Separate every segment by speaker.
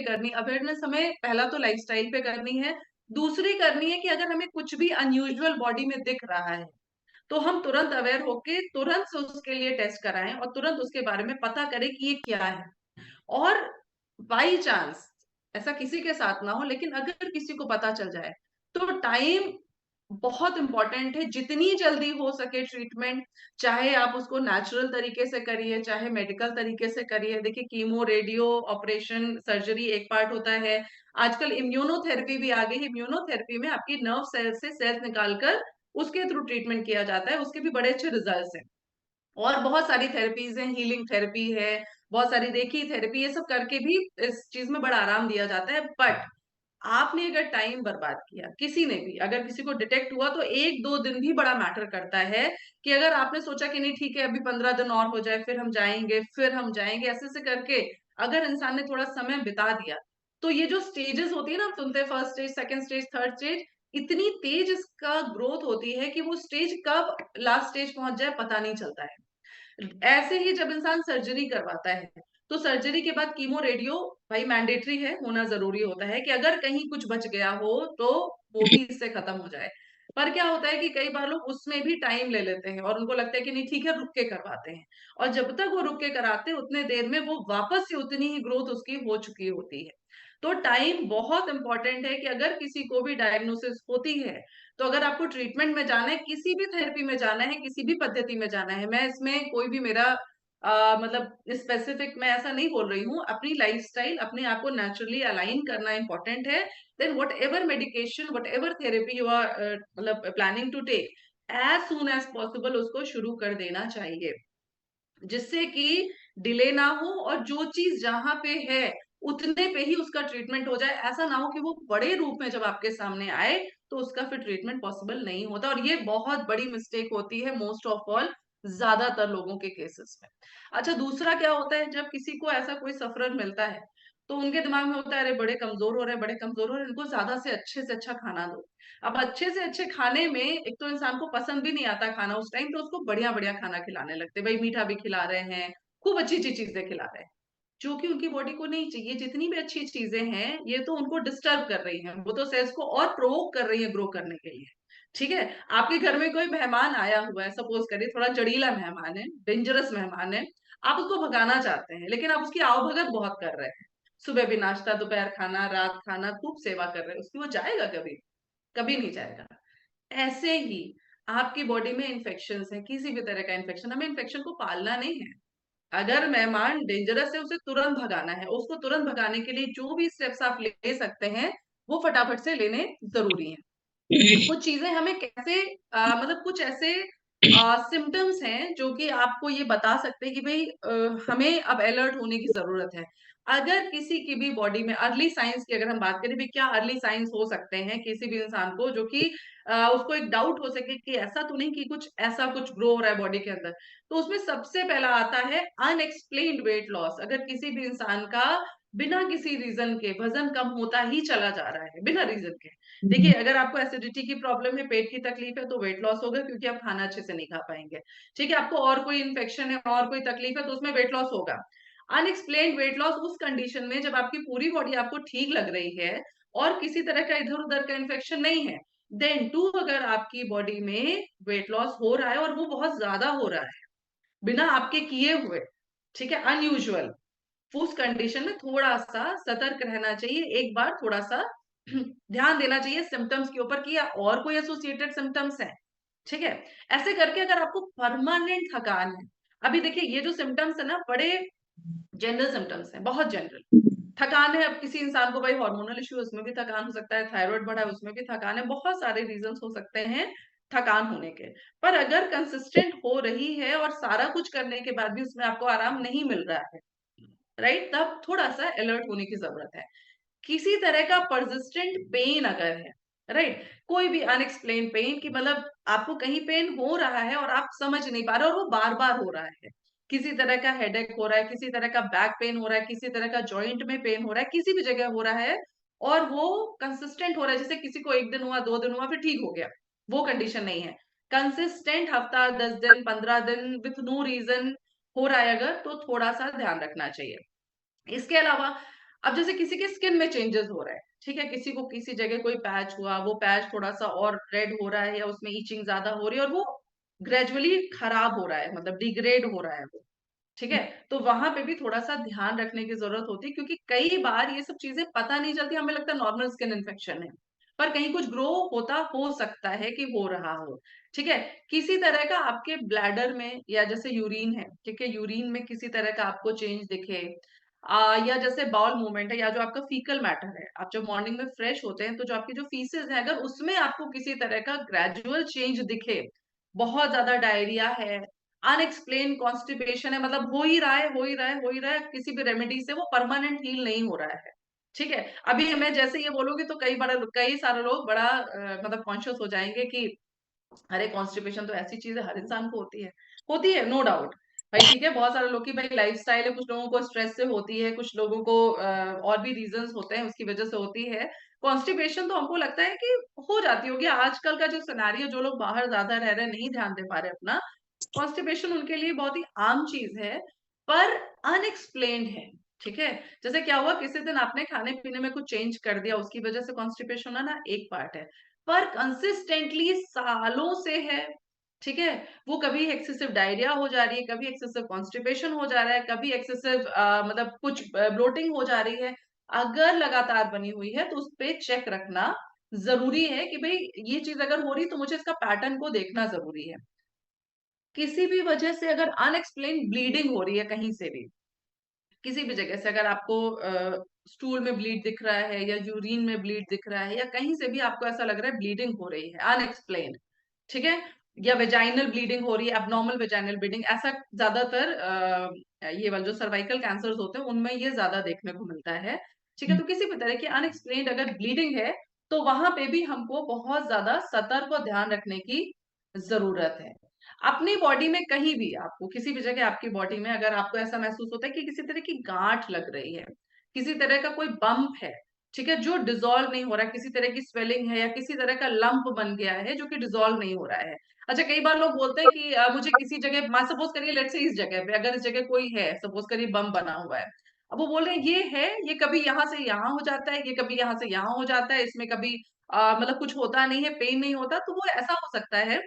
Speaker 1: करनी, अवेयरनेस हमें पहला तो लाइफस्टाइल पे करनी है, दूसरी करनी है कि अगर हमें कुछ भी अनयूजुअल बॉडी में दिख रहा है तो हम तुरंत अवेयर होके तुरंत से उसके लिए टेस्ट कराएं और तुरंत उसके बारे में पता करें कि ये क्या है। और बाई चांस ऐसा किसी के साथ ना हो, लेकिन अगर किसी को पता चल जाए तो टाइम बहुत इंपॉर्टेंट है। जितनी जल्दी हो सके ट्रीटमेंट, चाहे आप उसको नेचुरल तरीके से करिए चाहे मेडिकल तरीके से करिए। देखिए, कीमो, रेडियो, ऑपरेशन, सर्जरी एक पार्ट होता है। आजकल इम्यूनोथेरेपी भी आ गई है। इम्यूनोथेरेपी में आपकी नर्व सेल से सेल्स निकालकर उसके थ्रू ट्रीटमेंट किया जाता है, उसके भी बड़े अच्छे रिजल्ट्स हैं। और बहुत सारी थेरेपीज हैं, हीलिंग थेरेपी है, बहुत सारी रेकी थेरेपी, ये सब करके भी इस चीज में बड़ा आराम दिया जाता है। बट आपने अगर टाइम बर्बाद किया, किसी ने भी अगर किसी को डिटेक्ट हुआ, तो 1-2 दिन भी बड़ा मैटर करता है। कि अगर आपने सोचा कि नहीं ठीक है अभी 15 दिन और हो जाए फिर हम जाएंगे ऐसे से करके अगर इंसान ने थोड़ा समय बिता दिया, तो ये जो स्टेजेस होती है ना, हम सुनते हैं first stage, second stage, third stage, इतनी तेज इसका ग्रोथ होती है कि वो स्टेज कब लास्ट स्टेज पहुंच जाए पता नहीं चलता है। ऐसे ही जब इंसान सर्जरी करवाता है, तो सर्जरी के बाद कीमो, रेडियो भाई मैंडेटरी है, होना जरूरी होता है कि अगर कहीं कुछ बच गया हो तो वो भी इससे खत्म हो जाए। पर क्या होता है कि कई बार लोग उसमें भी टाइम ले लेते हैं और उनको लगता है कि नहीं ठीक है रुक के करवाते हैं, और जब तक वो रुक के कराते हैं उतने देर में वो वापस से उतनी ही ग्रोथ उसकी हो चुकी होती है। तो टाइम बहुत इंपॉर्टेंट है कि अगर किसी को भी डायग्नोसिस होती है, तो अगर आपको ट्रीटमेंट में जाना है, किसी भी थेरेपी में जाना है, किसी भी पद्धति में जाना है, मैं इसमें कोई भी मेरा मतलब स्पेसिफिक मैं ऐसा नहीं बोल रही हूँ, अपनी लाइफस्टाइल, अपने आप को नेचुरली अलाइन करना इंपॉर्टेंट है। Then whatever medication, whatever therapy you are मतलब planning to take, as soon as possible उसको शुरू कर देना चाहिए, जिससे कि डिले ना हो और जो चीज जहां पे है उतने पे ही उसका ट्रीटमेंट हो जाए। ऐसा ना हो कि वो बड़े रूप में जब आपके सामने आए तो उसका फिर ट्रीटमेंट पॉसिबल नहीं होता, और ये बहुत बड़ी मिस्टेक होती है मोस्ट ऑफ ऑल, ज्यादातर लोगों के केसेस में। अच्छा, दूसरा क्या होता है, जब किसी को ऐसा कोई सफरर मिलता है तो उनके दिमाग में होता है अरे बड़े कमजोर हो रहे हैं, बड़े कमजोर हो रहे हैं, इनको ज्यादा से अच्छा खाना दो। अब अच्छे से अच्छे खाने में एक तो इंसान को पसंद भी नहीं आता खाना उस टाइम, तो उसको बढ़िया बढ़िया खाना खिलाने लगते हैं, भाई मीठा भी खिला रहे हैं, खूब अच्छी अच्छी चीजें खिला रहे हैं, जो कि उनकी बॉडी को नहीं चाहिए। जितनी भी अच्छी चीजें हैं ये तो उनको डिस्टर्ब कर रही हैं, वो तो सेल्स को और प्रोवोक कर रही है ग्रो करने के लिए। ठीक है, आपके घर में कोई मेहमान आया हुआ है, सपोज करिए थोड़ा जड़ीला मेहमान है, डेंजरस मेहमान है, आप उसको भगाना चाहते हैं लेकिन आप उसकी आवभगत बहुत कर रहे हैं, सुबह भी नाश्ता, दोपहर खाना, रात खाना, खूब सेवा कर रहे हैं उसकी, वो जाएगा कभी? कभी नहीं जाएगा। ऐसे ही आपकी बॉडी में इन्फेक्शंस है, किसी भी तरह का इन्फेक्शन, हमें इन्फेक्शन को पालना नहीं है। अगर मेहमान डेंजरस है उसे तुरंत भगाना है, उसको तुरंत भगाने के लिए जो भी स्टेप्स आप ले सकते हैं वो फटाफट से लेने जरूरी है। कुछ चीजें हमें कैसे मतलब कुछ ऐसे सिम्टम्स हैं जो कि आपको ये बता सकते हैं कि भाई हमें अब अलर्ट होने की जरूरत है। अगर किसी की भी बॉडी में अर्ली साइंस की अगर हम बात करें, भाई क्या अर्ली साइंस हो सकते हैं किसी भी इंसान को, जो कि उसको एक डाउट हो सके कि ऐसा तो नहीं कि कुछ ऐसा कुछ ग्रो हो रहा है बॉडी के अंदर, तो उसमें सबसे पहला आता है अनएक्सप्लेन्ड वेट लॉस। अगर किसी भी इंसान का बिना किसी रीजन के वजन कम होता ही चला जा रहा है बिना रीजन के। देखिए, अगर आपको एसिडिटी की प्रॉब्लम है, पेट की तकलीफ है, तो वेट लॉस होगा क्योंकि आप खाना अच्छे से नहीं खा पाएंगे। ठीक है, आपको और कोई इन्फेक्शन है और कोई तकलीफ है तो उसमें वेट लॉस होगा। अनएक्सप्लेन्ड वेट लॉस उस कंडीशन में जब आपकी पूरी बॉडी आपको ठीक लग रही है और किसी तरह का इधर उधर का इन्फेक्शन नहीं है, देन टू अगर आपकी बॉडी में वेट लॉस हो रहा है और वो बहुत ज्यादा हो रहा है बिना आपके किए हुए, ठीक है, अनयूजुअल, उस कंडीशन में थोड़ा सा सतर्क रहना चाहिए, एक बार थोड़ा सा ध्यान देना चाहिए सिम्टम्स के ऊपर कि या और कोई एसोसिएटेड सिम्टम्स है। ठीक है, ऐसे करके अगर आपको परमानेंट थकान है, अभी देखिए ये जो सिम्टम्स है ना बड़े जनरल सिम्टम्स हैं, बहुत जनरल। थकान है, अब किसी इंसान को भाई हार्मोनल इश्यू, उसमें भी थकान हो सकता है, थायराइड बढ़ा है उसमें भी थकान है, बहुत सारे रीजंस हो सकते हैं थकान होने के। पर अगर कंसिस्टेंट हो रही है और सारा कुछ करने के बाद भी उसमें आपको आराम नहीं मिल रहा है, राइट, तब थोड़ा सा अलर्ट होने की जरूरत है। किसी तरह का परसिस्टेंट पेन अगर है, राइट, कोई भी अनएक्सप्लेन पेन कि मतलब आपको कहीं पेन हो रहा है और आप समझ नहीं पा रहे और वो बार बार हो रहा है, किसी तरह का हेडेक हो रहा है, किसी तरह का बैक पेन हो रहा है, किसी तरह का जॉइंट में पेन हो रहा है, किसी भी जगह हो रहा है और वो कंसिस्टेंट हो रहा है, जैसे किसी को 1 दिन हुआ, 2 दिन हुआ, फिर ठीक हो गया, वो कंडीशन नहीं है। कंसिस्टेंट हफ्ता, 10 दिन, 15 दिन विथ नो रीजन हो रहा है अगर, तो थोड़ा सा ध्यान रखना चाहिए। इसके अलावा अब जैसे किसी के स्किन में चेंजेस हो रहा है, ठीक है, किसी को किसी जगह कोई पैच हुआ, वो पैच थोड़ा सा और रेड हो रहा है या उसमें ईचिंग ज्यादा हो रही है और वो ग्रेजुअली खराब हो रहा है, मतलब डिग्रेड हो रहा है वो, ठीक है, तो वहां पे भी थोड़ा सा ध्यान रखने की जरूरत होती है, क्योंकि कई बार ये सब चीजें पता नहीं चलती, हमें लगता है नॉर्मल स्किन इन्फेक्शन है, पर कहीं कुछ ग्रो होता हो सकता है कि हो रहा हो, ठीक है। किसी तरह का आपके ब्लैडर में या जैसे यूरिन है, ठीक है, यूरिन में किसी तरह का आपको चेंज दिखे, या जैसे बाउल मूवमेंट है या जो आपका फीकल मैटर है, आप जब मॉर्निंग में फ्रेश होते हैं तो जो आपकी जो फीसेस है अगर उसमें आपको किसी तरह का ग्रेजुअल चेंज दिखे, बहुत ज्यादा डायरिया है, अनएक्सप्लेन कॉन्स्टिपेशन है, मतलब हो ही रहा है, हो ही रहा है, हो ही रहा है, किसी भी रेमेडी से वो परमानेंट हील नहीं हो रहा है, ठीक है। अभी मैं जैसे ये बोलूंगी तो कई सारे लोग बड़ा मतलब कॉन्शियस हो जाएंगे कि अरे कॉन्स्टिपेशन तो ऐसी चीज है, हर इंसान को होती है, नो डाउट भाई, ठीक है, बहुत सारे लोग की भाई लाइफस्टाइल है, कुछ लोगों को स्ट्रेस से होती है, कुछ लोगों को और भी रीजंस होते हैं उसकी वजह से होती है। कॉन्स्टिपेशन तो हमको लगता है कि हो जाती होगी, आजकल का जो सिनेरियो, जो लोग बाहर ज्यादा रह रहे हैं, नहीं ध्यान दे पा रहे अपना, कॉन्स्टिपेशन उनके लिए बहुत ही आम चीज है, पर अनएक्सप्लेन्ड है, ठीक है। जैसे क्या हुआ, किसी दिन आपने खाने पीने में कुछ चेंज कर दिया, उसकी वजह से कॉन्स्टिपेशन होना ना एक पार्ट है, पर कंसिस्टेंटली सालों से है, ठीक है, वो कभी एक्सेसिव डायरिया हो जा रही है, कभी एक्सेसिव कॉन्स्टिपेशन हो जा रहा है, कभी एक्सेसिव मतलब कुछ ब्लोटिंग हो जा रही है, अगर लगातार बनी हुई है तो उस पे चेक रखना जरूरी है कि भाई ये चीज अगर हो रही है तो मुझे इसका पैटर्न को देखना जरूरी है। किसी भी वजह से अगर अनएक्सप्लेन ब्लीडिंग हो रही है कहीं से भी, किसी भी जगह से अगर आपको स्टूल में ब्लीड दिख रहा है या यूरिन में ब्लीड दिख रहा है या कहीं से भी आपको ऐसा लग रहा है ब्लीडिंग हो रही है अनएक्सप्लेन, ठीक है, या वेजाइनल ब्लीडिंग हो रही है, एबनॉर्मल वेजाइनल ब्लीडिंग, ऐसा ज्यादातर ये वाले जो सर्वाइकल कैंसर्स होते हैं उनमें ये ज्यादा देखने को मिलता है, ठीक है। तो किसी भी तरह की अनएक्सप्लेन्ड अगर ब्लीडिंग है तो वहां पे भी हमको बहुत ज्यादा सतर्क और ध्यान रखने की जरूरत है। अपनी बॉडी में कहीं भी आपको किसी भी जगह आपकी बॉडी में अगर आपको ऐसा महसूस होता है कि किसी तरह की गांठ लग रही है, किसी तरह का कोई बम्प है, ठीक है, जो डिसॉल्व नहीं हो रहा है, किसी तरह की स्वेलिंग है या किसी तरह का लंप बन गया है जो कि डिसॉल्व नहीं हो रहा है। अच्छा, कई बार लोग बोलते हैं कि मुझे किसी जगह, मान सपोज करिए लेट्स से इस जगह पे अगर इस जगह कोई है, सपोज करिए बम बना हुआ है, अब वो बोल रहे हैं ये है, ये कभी यहाँ से यहाँ हो जाता है, ये कभी यहाँ से यहाँ हो जाता है, इसमें कभी मतलब कुछ होता नहीं है, पेन नहीं होता, तो वो ऐसा हो सकता है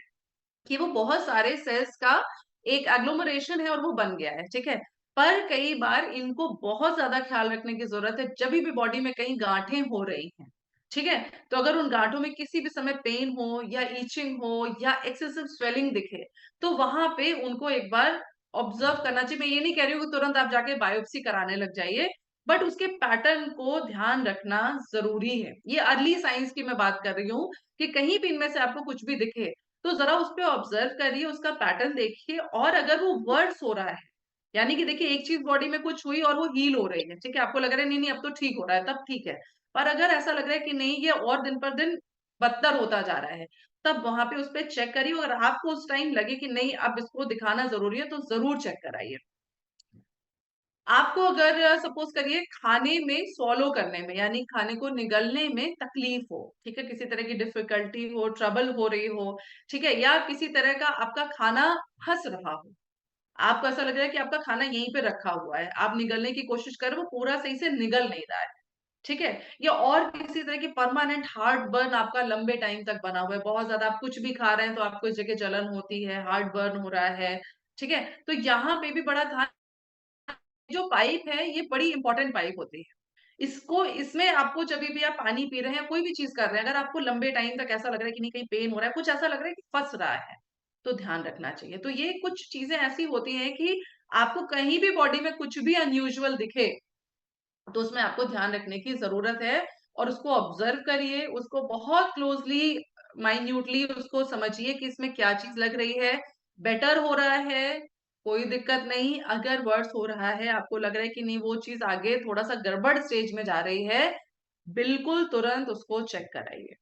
Speaker 1: कि वो बहुत सारे सेल्स का एक एग्लोमरेशन है और वो बन गया है, ठीक है। पर कई बार इनको बहुत ज्यादा ख्याल रखने की जरूरत है, जब भी बॉडी में कहीं गांठें हो रही हैं, ठीक है, तो अगर उन गांठों में किसी भी समय पेन हो या ईचिंग हो या एक्सेसिव स्वेलिंग दिखे, तो वहां पे उनको एक बार ऑब्जर्व करना चाहिए। मैं ये नहीं कह रही हूँ कि तुरंत आप जाके बायोप्सी कराने लग जाइए, बट उसके पैटर्न को ध्यान रखना जरूरी है। ये अर्ली साइंस की मैं बात कर रही हूँ कि कहीं भी इनमें से आपको कुछ भी दिखे तो जरा उस पे ऑब्जर्व करिए, उसका पैटर्न देखिए, और अगर वो वर्ड्स हो रहा है, यानी कि देखिए एक चीज बॉडी में कुछ हुई और वो हील हो रही है, ठीक है, आपको लग रहा है नहीं नहीं अब तो ठीक हो रहा है, तब ठीक है। पर अगर ऐसा लग रहा है कि नहीं ये और दिन पर दिन बदतर होता जा रहा है, तब वहां पे उस पर चेक करिए, और आपको उस टाइम लगे कि नहीं अब इसको दिखाना जरूरी है तो जरूर चेक कराइए। आपको अगर सपोज करिए खाने में सॉलो करने में यानी खाने को निगलने में तकलीफ हो, ठीक है, किसी तरह की डिफिकल्टी हो, ट्रबल हो रही हो, ठीक है, या किसी तरह का आपका खाना फंस रहा हो, आपको ऐसा लग रहा है कि आपका खाना यहीं पे रखा हुआ है, आप निगलने की कोशिश कर रहे हो, वो पूरा सही से निगल नहीं रहा है, ठीक है, या और किसी तरह की परमानेंट हार्ट बर्न आपका लंबे टाइम तक बना हुआ है, बहुत ज्यादा आप कुछ भी खा रहे हैं तो आपको इस जगह जलन होती है, हार्ट बर्न हो रहा है, ठीक है, तो यहाँ पे भी बड़ा ध्यान, जो पाइप है ये बड़ी इंपॉर्टेंट पाइप होती है, इसको इसमें आपको जब भी आप पानी पी रहे हैं कोई भी चीज कर रहे हैं, अगर आपको लंबे टाइम तक ऐसा लग रहा है कि नहीं कहीं पेन हो रहा है, कुछ ऐसा लग रहा है कि फंस रहा है, तो ध्यान रखना चाहिए। तो ये कुछ चीजें ऐसी होती हैं कि आपको कहीं भी बॉडी में कुछ भी अनयूजुअल दिखे तो उसमें आपको ध्यान रखने की जरूरत है, और उसको ऑब्जर्व करिए, उसको बहुत क्लोजली माइन्यूटली उसको समझिए कि इसमें क्या चीज लग रही है, बेटर हो रहा है, कोई दिक्कत नहीं, अगर वर्स हो रहा है, आपको लग रहा है कि नहीं वो चीज आगे थोड़ा सा गड़बड़ स्टेज में जा रही है, बिल्कुल तुरंत उसको चेक कराइए,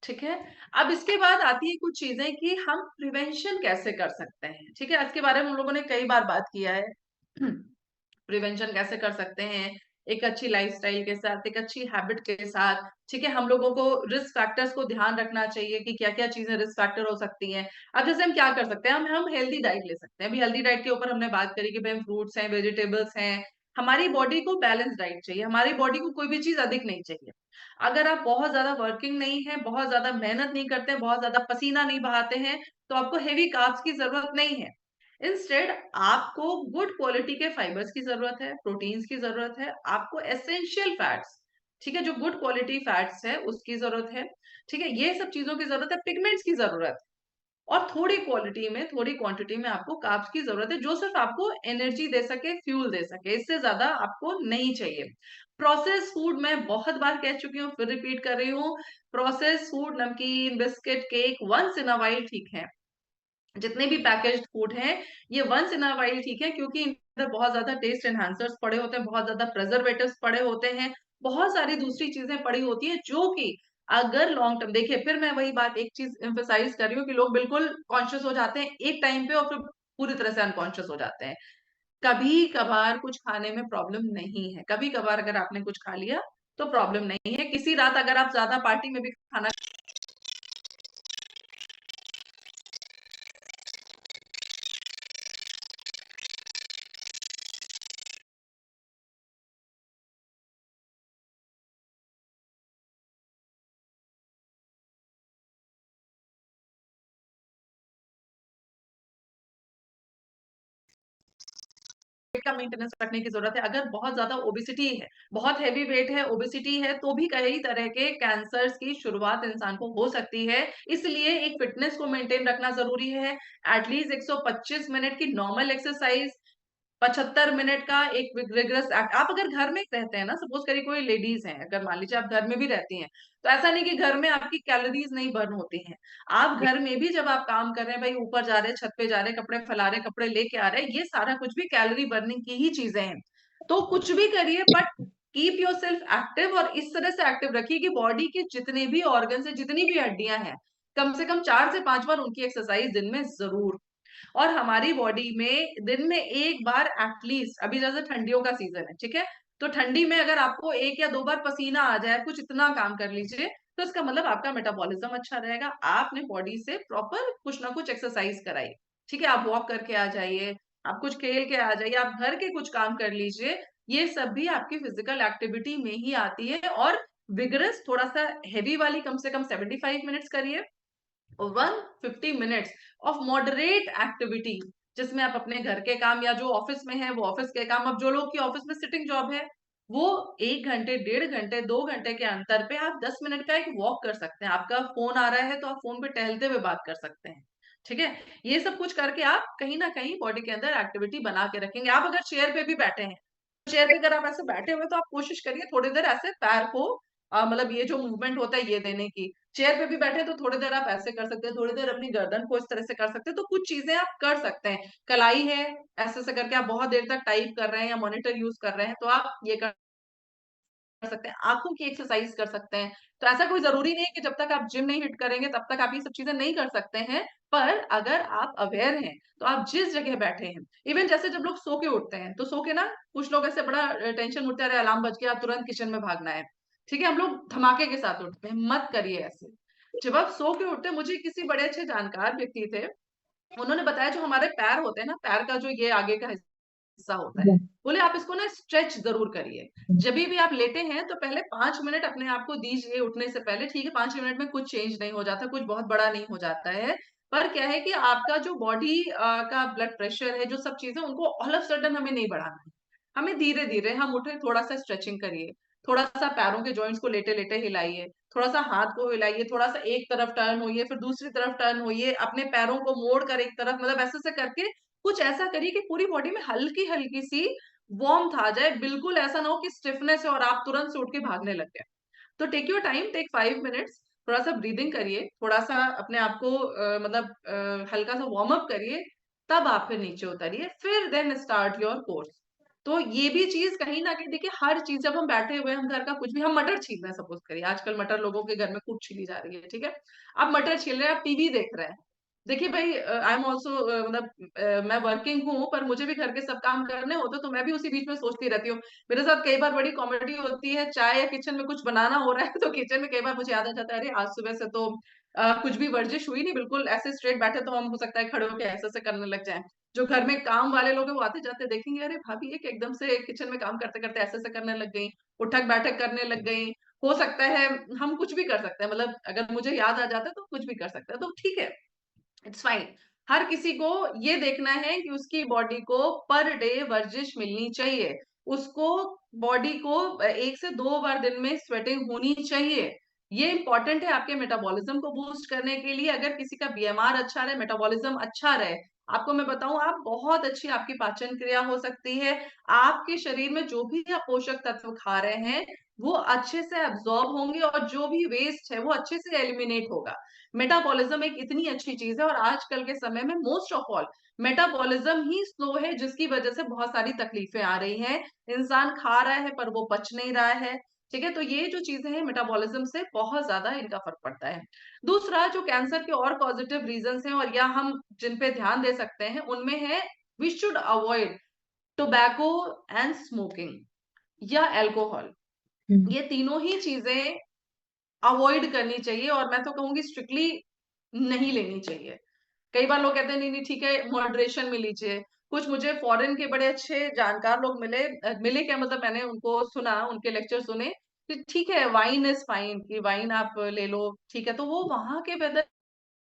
Speaker 1: ठीक है। अब इसके बाद आती है कुछ चीजें कि हम प्रिवेंशन कैसे कर सकते हैं, ठीक है, इसके बारे में हम लोगों ने कई बार बात किया है। प्रिवेंशन कैसे कर सकते हैं, एक अच्छी लाइफस्टाइल के साथ, एक अच्छी हैबिट के साथ, ठीक है, हम लोगों को रिस्क फैक्टर्स को ध्यान रखना चाहिए कि क्या क्या चीजें रिस्क फैक्टर हो सकती हैं। अब जैसे हम क्या कर सकते हैं, हम हेल्दी डाइट ले सकते हैं, अभी हेल्दी डाइट के ऊपर हमने बात करी कि भाई फ्रूट्स हैं, वेजिटेबल्स हैं, हमारी बॉडी को बैलेंस डाइट चाहिए, हमारी बॉडी को कोई भी चीज अधिक नहीं चाहिए। अगर आप बहुत ज्यादा वर्किंग नहीं है, बहुत ज्यादा मेहनत नहीं करते हैं, बहुत ज्यादा पसीना नहीं बहाते हैं, तो आपको हेवी कार्ब्स की जरूरत नहीं है। इंस्टेड आपको गुड क्वालिटी के फाइबर्स की जरूरत है, प्रोटीन्स की जरूरत है, आपको एसेंशियल फैट्स, ठीक है, जो गुड क्वालिटी फैट्स है उसकी जरूरत है, ठीक है, ये सब चीजों की जरूरत है, पिगमेंट्स की जरूरत है, और थोड़ी क्वालिटी में, थोड़ी क्वांटिटी में आपको कार्ब्स की जरूरत है, जो सिर्फ आपको एनर्जी दे सके, फ्यूल दे सके, इससे ज्यादा आपको नहीं चाहिए। प्रोसेस फूड मैं बहुत बार कह चुकी हूँ, फिर रिपीट कर रही हूँ, प्रोसेस फूड, नमकीन, biscuit, cake once in a while ठीक है। जितने भी पैकेज्ड फूड हैं, ये वंस इन अ वाइल ठीक है, क्योंकि इनके अंदर बहुत ज्यादा टेस्ट एनहांसर्स पड़े होते हैं, बहुत ज्यादा प्रिजर्वेटिव्स पड़े होते हैं, बहुत सारी दूसरी चीजें पड़ी होती है, जो कि अगर लॉन्ग टर्म, देखिए फिर मैं वही बात एक चीज एम्फेसाइज कर रही हूँ कि लोग बिल्कुल कॉन्शियस हो जाते हैं एक टाइम पे और फिर पूरी तरह से अनकॉन्शियस हो जाते हैं। कभी कभार कुछ खाने में प्रॉब्लम नहीं है, कभी कभार अगर आपने कुछ खा लिया तो प्रॉब्लम नहीं है। किसी रात अगर आप ज्यादा पार्टी में भी खाना वेट का मेंटेनेंस रखने की जरूरत है। अगर बहुत ज्यादा ओबिसिटी है, बहुत हैवी वेट है, ओबिसिटी है, तो भी कई तरह के कैंसर्स की शुरुआत इंसान को हो सकती है। इसलिए एक फिटनेस को मेंटेन रखना जरूरी है। एटलीस्ट 125 मिनट की नॉर्मल एक्सरसाइज, 75 मिनट का एक रिगरस एक्ट। आप अगर घर में रहते हैं ना, सपोज करिए कोई लेडीज हैं, अगर मान लीजिए आप घर में भी रहती हैं, तो ऐसा नहीं कि घर में आपकी कैलोरीज नहीं बर्न होती हैं। आप घर में भी जब आप काम कर रहे हैं, भाई ऊपर जा रहे हैं, छत पे जा रहे हैं, कपड़े फैला रहे हैं, कपड़े लेके आ रहे हैं, ये सारा कुछ भी कैलोरी बर्निंग की ही चीजें हैं। तो कुछ भी करिए, but keep your self active, और इस तरह से एक्टिव रखिए कि बॉडी के जितने भी ऑर्गन है, जितनी भी हड्डियां हैं, कम से कम 4 से 5 बार उनकी एक्सरसाइज दिन में जरूर। और हमारी बॉडी में दिन में एक बार एटलीस्ट, अभी जैसे ठंडियों का सीजन है, ठीक है, तो ठंडी में अगर आपको 1 या 2 बार पसीना आ जाए, कुछ इतना काम कर लीजिए, तो इसका मतलब आपका मेटाबॉलिज्म अच्छा रहेगा। आपने बॉडी से प्रॉपर कुछ ना कुछ एक्सरसाइज कराई, ठीक है, आप वॉक करके आ जाइए, आप कुछ खेल के आ जाइए, आप घर के कुछ काम कर लीजिए, ये सब भी आपकी फिजिकल एक्टिविटी में ही आती है। और विगरस, थोड़ा सा हैवी वाली, कम से कम 75 मिनट्स करिए, 150 मिनट्स ऑफ मॉडरेट एक्टिविटी, जिसमें आप अपने घर के काम, या जो ऑफिस में है वो ऑफिस के काम, अब जो लोग की ऑफिस में सिटिंग जॉब है, वो 1 घंटे, 1.5 घंटे, 2 घंटे के अंतर पे आप 10 मिनट का एक वॉक कर सकते हैं। आपका फोन आ रहा है तो आप फोन पे टहलते हुए बात कर सकते हैं, ठीक है। ये सब कुछ करके आप कहीं ना कहीं बॉडी के अंदर एक्टिविटी बना के रखेंगे। आप अगर चेयर पे भी बैठे हैं, चेयर पे अगर आप ऐसे बैठे हुए, तो आप कोशिश करिए थोड़ी देर ऐसे पैर को, मतलब ये जो मूवमेंट होता है ये देने की। चेयर पे भी बैठे तो थोड़ी देर आप ऐसे कर सकते हैं, थोड़ी देर अपनी गर्दन को इस तरह से कर सकते हैं, तो कुछ चीजें आप कर सकते हैं। कलाई है, ऐसे ऐसे करके आप बहुत देर तक टाइप कर रहे हैं या मॉनिटर यूज कर रहे हैं, तो आप ये कर सकते हैं। आंखों की एक्सरसाइज कर सकते हैं। तो ऐसा कोई जरूरी नहीं है कि जब तक आप जिम नहीं हिट करेंगे तब तक आप ये सब चीजें नहीं कर सकते हैं। पर अगर आप अवेयर हैं, तो आप जिस जगह बैठे हैं, इवन जैसे जब लोग सो के उठते हैं, तो सो के ना कुछ लोग ऐसे बड़ा टेंशन उठते रहे, अलार्म बज गया, तुरंत किचन में भागना है, ठीक है, हम लोग धमाके के साथ उठते हैं, मत करिए ऐसे। जब आप सो के उठते हैं, मुझे किसी बड़े अच्छे जानकार व्यक्ति थे, उन्होंने बताया जो हमारे पैर होते हैं ना, पैर का जो ये आगे का हिस्सा होता है, बोले आप इसको ना स्ट्रेच जरूर करिए। जब भी आप लेटे हैं तो पहले 5 मिनट अपने आप को दीजिए उठने से पहले, ठीक है, 5 मिनट में कुछ चेंज नहीं हो जाता, कुछ बहुत बड़ा नहीं हो जाता है। पर क्या है कि आपका जो बॉडी का ब्लड प्रेशर है, जो सब चीजें, उनको ऑल ऑफ सडन हमें नहीं बढ़ाना है। हमें धीरे धीरे, हम उठे, थोड़ा सा स्ट्रेचिंग करिए, थोड़ा सा पैरों के जॉइंट्स को लेटे लेटे हिलाइए, थोड़ा सा हाथ को हिलाइए, थोड़ा सा एक तरफ टर्न होइए, फिर दूसरी तरफ टर्न होइए, अपने पैरों को मोड़ कर एक तरफ, मतलब ऐसे से करके कुछ ऐसा करिए कि पूरी बॉडी में हल्की हल्की सी वार्मथ आ जाए। बिल्कुल ऐसा ना हो कि स्टिफनेस है और आप तुरंत से उठ के भागने लग गए। तो take your time, take 5 minutes, थोड़ा सा ब्रीदिंग करिए, थोड़ा सा अपने आप को मतलब हल्का सा वार्म अप करिए, तब आप फिर नीचे उतरिए, फिर देन स्टार्ट योर कोर्स। तो ये भी चीज कहीं ना कहीं देखिए, हर चीज, जब हम बैठे हुए हैं, हम घर का कुछ भी, हम मटर छील रहे हैं, सपोज करिए, आजकल मटर लोगों के घर में खूब छीली जा रही है, ठीक है, आप मटर छील रहे हैं, आप टीवी देख रहे हैं, देखिए भाई, आई एम ऑल्सो, मतलब मैं वर्किंग हूँ, पर मुझे भी घर के सब काम करने होते, तो मैं भी उसी बीच में सोचती रहती हूँ। मेरे साथ कई बार बड़ी कॉमेडी होती है, चाय या किचन में कुछ बनाना हो रहा है, तो किचन में कई बार मुझे याद आ जाता है, अरे आज सुबह से तो कुछ भी वर्जिश हुई नहीं, बिल्कुल ऐसे स्ट्रेट बैठे, तो हम हो सकता है खड़े होकर ऐसे ऐसे करने लग जाएं। जो घर में काम वाले लोग हैं वो आते जाते देखेंगे, अरे भाभी एक एकदम से किचन में काम करते करते ऐसे ऐसे करने लग गई, उठक बैठक करने लग गई। हो सकता है हम कुछ भी कर सकते हैं, मतलब अगर मुझे याद आ जाता है तो कुछ भी कर सकते हैं, तो ठीक है, इट्स फाइन। हर किसी को ये देखना है कि उसकी बॉडी को पर डे वर्जिश मिलनी चाहिए, उसको बॉडी को 1 से 2 बार दिन में स्वेटिंग होनी चाहिए। ये इंपॉर्टेंट है आपके मेटाबॉलिज्म को बूस्ट करने के लिए। अगर किसी का बीएमआर अच्छा रहे, मेटाबॉलिज्म अच्छा रहे, आपको मैं बताऊं, आप बहुत अच्छी आपकी पाचन क्रिया हो सकती है। आपके शरीर में जो भी आप पोषक तत्व खा रहे हैं वो अच्छे से एब्जॉर्ब होंगे और जो भी वेस्ट है वो अच्छे से एलिमिनेट होगा। मेटाबॉलिज्म एक इतनी अच्छी चीज है और आजकल के समय में most of all metabolism he slow है, जिसकी वजह से बहुत सारी तकलीफें आ रही हैं। इंसान खा रहा है पर वो पच नहीं रहा है। ठीक है, तो ये जो चीजें हैं मेटाबॉलिज्म से बहुत ज्यादा इनका फर्क पड़ता है। दूसरा, जो कैंसर के और पॉजिटिव रीजंस हैं और या हम जिन पे ध्यान दे सकते हैं उनमें है, we should avoid tobacco and smoking या अल्कोहल।
Speaker 2: हम्म।
Speaker 1: ये तीनों ही चीजें अवॉइड करनी चाहिए और मैं तो कहूंगी स्ट्रिक्टली नहीं लेनी चाहिए। कई बार लोग कहते हैं नहीं नहीं ठीक है मॉडरेशन में लीजिए। कुछ मुझे फॉरेन के बड़े अच्छे जानकार लोग मिले, मिले क्या मतलब मैंने उनको सुना, उनके लेक्चर सुने कि ठीक है वाइन इज फाइन, कि वाइन आप ले लो, ठीक है, तो वो वहां के वेदर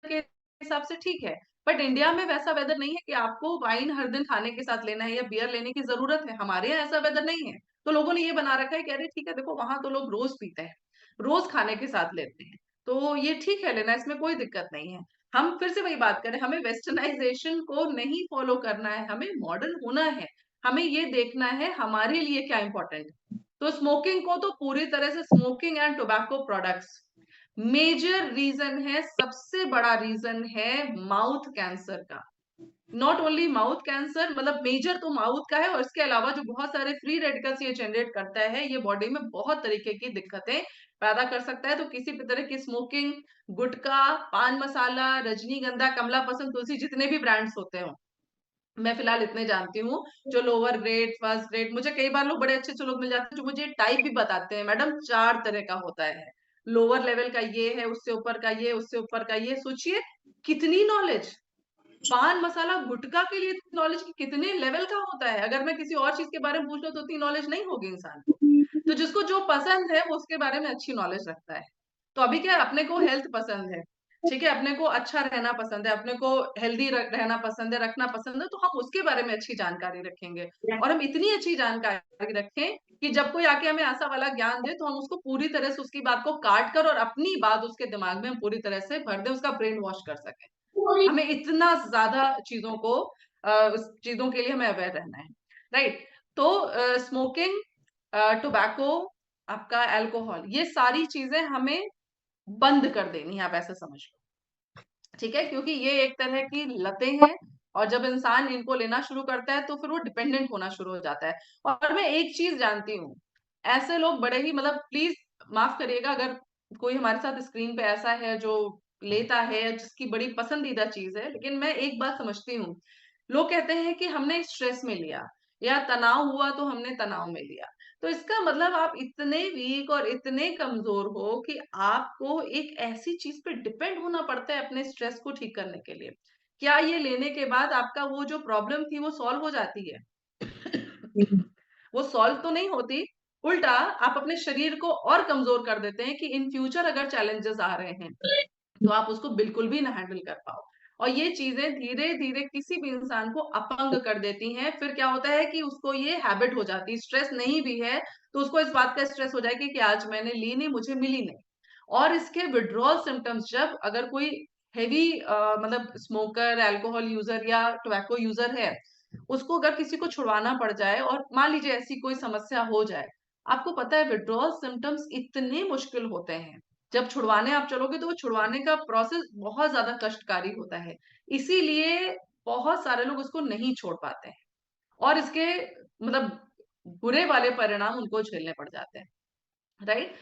Speaker 1: के हिसाब से ठीक है। बट इंडिया में वैसा वेदर नहीं है कि आपको वाइन हर दिन खाने के साथ लेना है या बियर लेने की जरूरत है, हमारे यहाँ ऐसा वेदर नहीं है। तो लोगों ने ये बना रखा है कि अरे ठीक है देखो वहां तो लोग रोज पीते हैं, रोज खाने के साथ लेते हैं, तो ये ठीक है लेना, इसमें कोई दिक्कत नहीं है। हम फिर से वही बात करें, हमें वेस्टर्नाइजेशन को नहीं फॉलो करना है, हमें मॉडर्न होना है। हमें ये देखना है हमारे लिए क्या इंपॉर्टेंट है। तो स्मोकिंग को तो पूरी तरह से, smoking and tobacco products major reason है, सबसे बड़ा रीजन है माउथ कैंसर का। नॉट ओनली माउथ कैंसर, मतलब मेजर तो माउथ का है और इसके अलावा जो बहुत सारे फ्री रेडिकल्स ये जनरेट करता है, ये बॉडी में बहुत तरीके की दिक्कतें पैदा कर सकता है। तो किसी भी तरह की स्मोकिंग, गुटखा, पान मसाला, रजनीगंधा, कमला पसंद, तुलसी, जितने भी ब्रांड्स होते हो, मैं फिलहाल इतने जानती हूँ। जो लोअर ग्रेड, फर्स्ट ग्रेड, मुझे कई बार लोग बड़े अच्छे अच्छे लोग मिल जाते हैं जो मुझे टाइप भी बताते हैं, मैडम 4 तरह का होता है, लोअर लेवल का ये है, उससे ऊपर का ये, उससे ऊपर का ये। सोचिए कितनी नॉलेज, पान मसाला गुटखा के लिए नॉलेज की कितने लेवल का होता है। अगर मैं किसी और चीज के बारे में पूछ लूं तो उतनी नॉलेज नहीं होगी इंसान को। तो जिसको जो पसंद है वो उसके बारे में अच्छी नॉलेज रखता है। तो अभी क्या है, अपने को हेल्थ पसंद है, ठीक है, अपने को अच्छा रहना पसंद है, अपने को हेल्दी रहना पसंद है, रखना पसंद है, तो हम उसके बारे में अच्छी जानकारी रखेंगे। और हम इतनी अच्छी जानकारी रखें कि जब कोई आके हमें ऐसा वाला ज्ञान दे तो हम उसको पूरी तरह से उसकी बात को काट कर और अपनी बात उसके दिमाग में हम पूरी तरह से भर दें, उसका ब्रेन वॉश कर सकें। हमें इतना ज्यादा चीजों को, उस चीजों के लिए हमें अवेयर रहना है, राइट। तो स्मोकिंग, टोबैको, आपका अल्कोहल, ये सारी चीजें हमें बंद कर देनी है, आप ऐसा समझ लो, ठीक है, क्योंकि ये एक तरह की लतें हैं और जब इंसान इनको लेना शुरू करता है तो फिर वो डिपेंडेंट होना शुरू हो जाता है। और मैं एक चीज जानती हूँ, ऐसे लोग बड़े ही, मतलब प्लीज माफ करिएगा अगर कोई हमारे साथ स्क्रीन पे ऐसा है जो लेता है जिसकी बड़ी पसंदीदा चीज है, लेकिन मैं एक बात समझती हूँ, लोग कहते हैं कि हमने स्ट्रेस में लिया या तनाव हुआ तो हमने तनाव में लिया। तो इसका मतलब आप इतने वीक और इतने कमजोर हो कि आपको एक ऐसी चीज पे डिपेंड होना पड़ता है अपने स्ट्रेस को ठीक करने के लिए। क्या ये लेने के बाद आपका वो जो प्रॉब्लम थी वो सॉल्व हो जाती है? वो सॉल्व तो नहीं होती, उल्टा आप अपने शरीर को और कमजोर कर देते हैं कि इन फ्यूचर अगर चैलेंजेस आ रहे हैं तो आप उसको बिल्कुल भी ना हैंडल कर पाओ। और ये चीजें धीरे धीरे किसी भी इंसान को अपंग कर देती हैं। फिर क्या होता है कि उसको ये हैबिट हो जाती है, स्ट्रेस नहीं भी है तो उसको इस बात का स्ट्रेस हो जाएगी कि आज मैंने ली नहीं, मुझे मिली नहीं। और इसके विड्रॉल सिम्टम्स, जब अगर कोई हेवी मतलब स्मोकर, अल्कोहल यूजर या टोबैको यूजर है, उसको अगर किसी को छुड़वाना पड़ जाए और मान लीजिए ऐसी कोई समस्या हो जाए, आपको पता है विड्रॉल सिम्टम्स इतने मुश्किल होते हैं। जब छुड़वाने आप चलोगे तो वो छुड़वाने का प्रोसेस बहुत ज्यादा कष्टकारी होता है। इसीलिए बहुत सारे लोग उसको नहीं छोड़ पाते हैं और इसके मतलब बुरे वाले परिणाम उनको झेलने पड़ जाते हैं, राइट।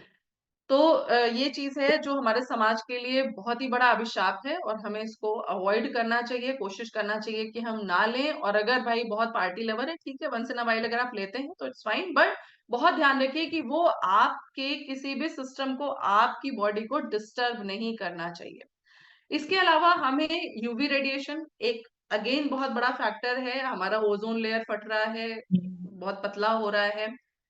Speaker 1: तो ये चीज है जो हमारे समाज के लिए बहुत ही बड़ा अभिशाप है और हमें इसको अवॉइड करना चाहिए, कोशिश करना चाहिए कि हम ना लें। और अगर भाई बहुत पार्टी लवर है, ठीक है, वंस इन अ वाइल अगर आप लेते हैं तो इट्स फाइन, बट बहुत ध्यान रखिए कि वो आपके किसी भी सिस्टम को, आपकी बॉडी को डिस्टर्ब नहीं करना चाहिए। इसके अलावा हमें यूवी रेडिएशन, एक अगेन बहुत बड़ा फैक्टर है, हमारा ओजोन लेयर फट रहा है, बहुत पतला हो रहा है,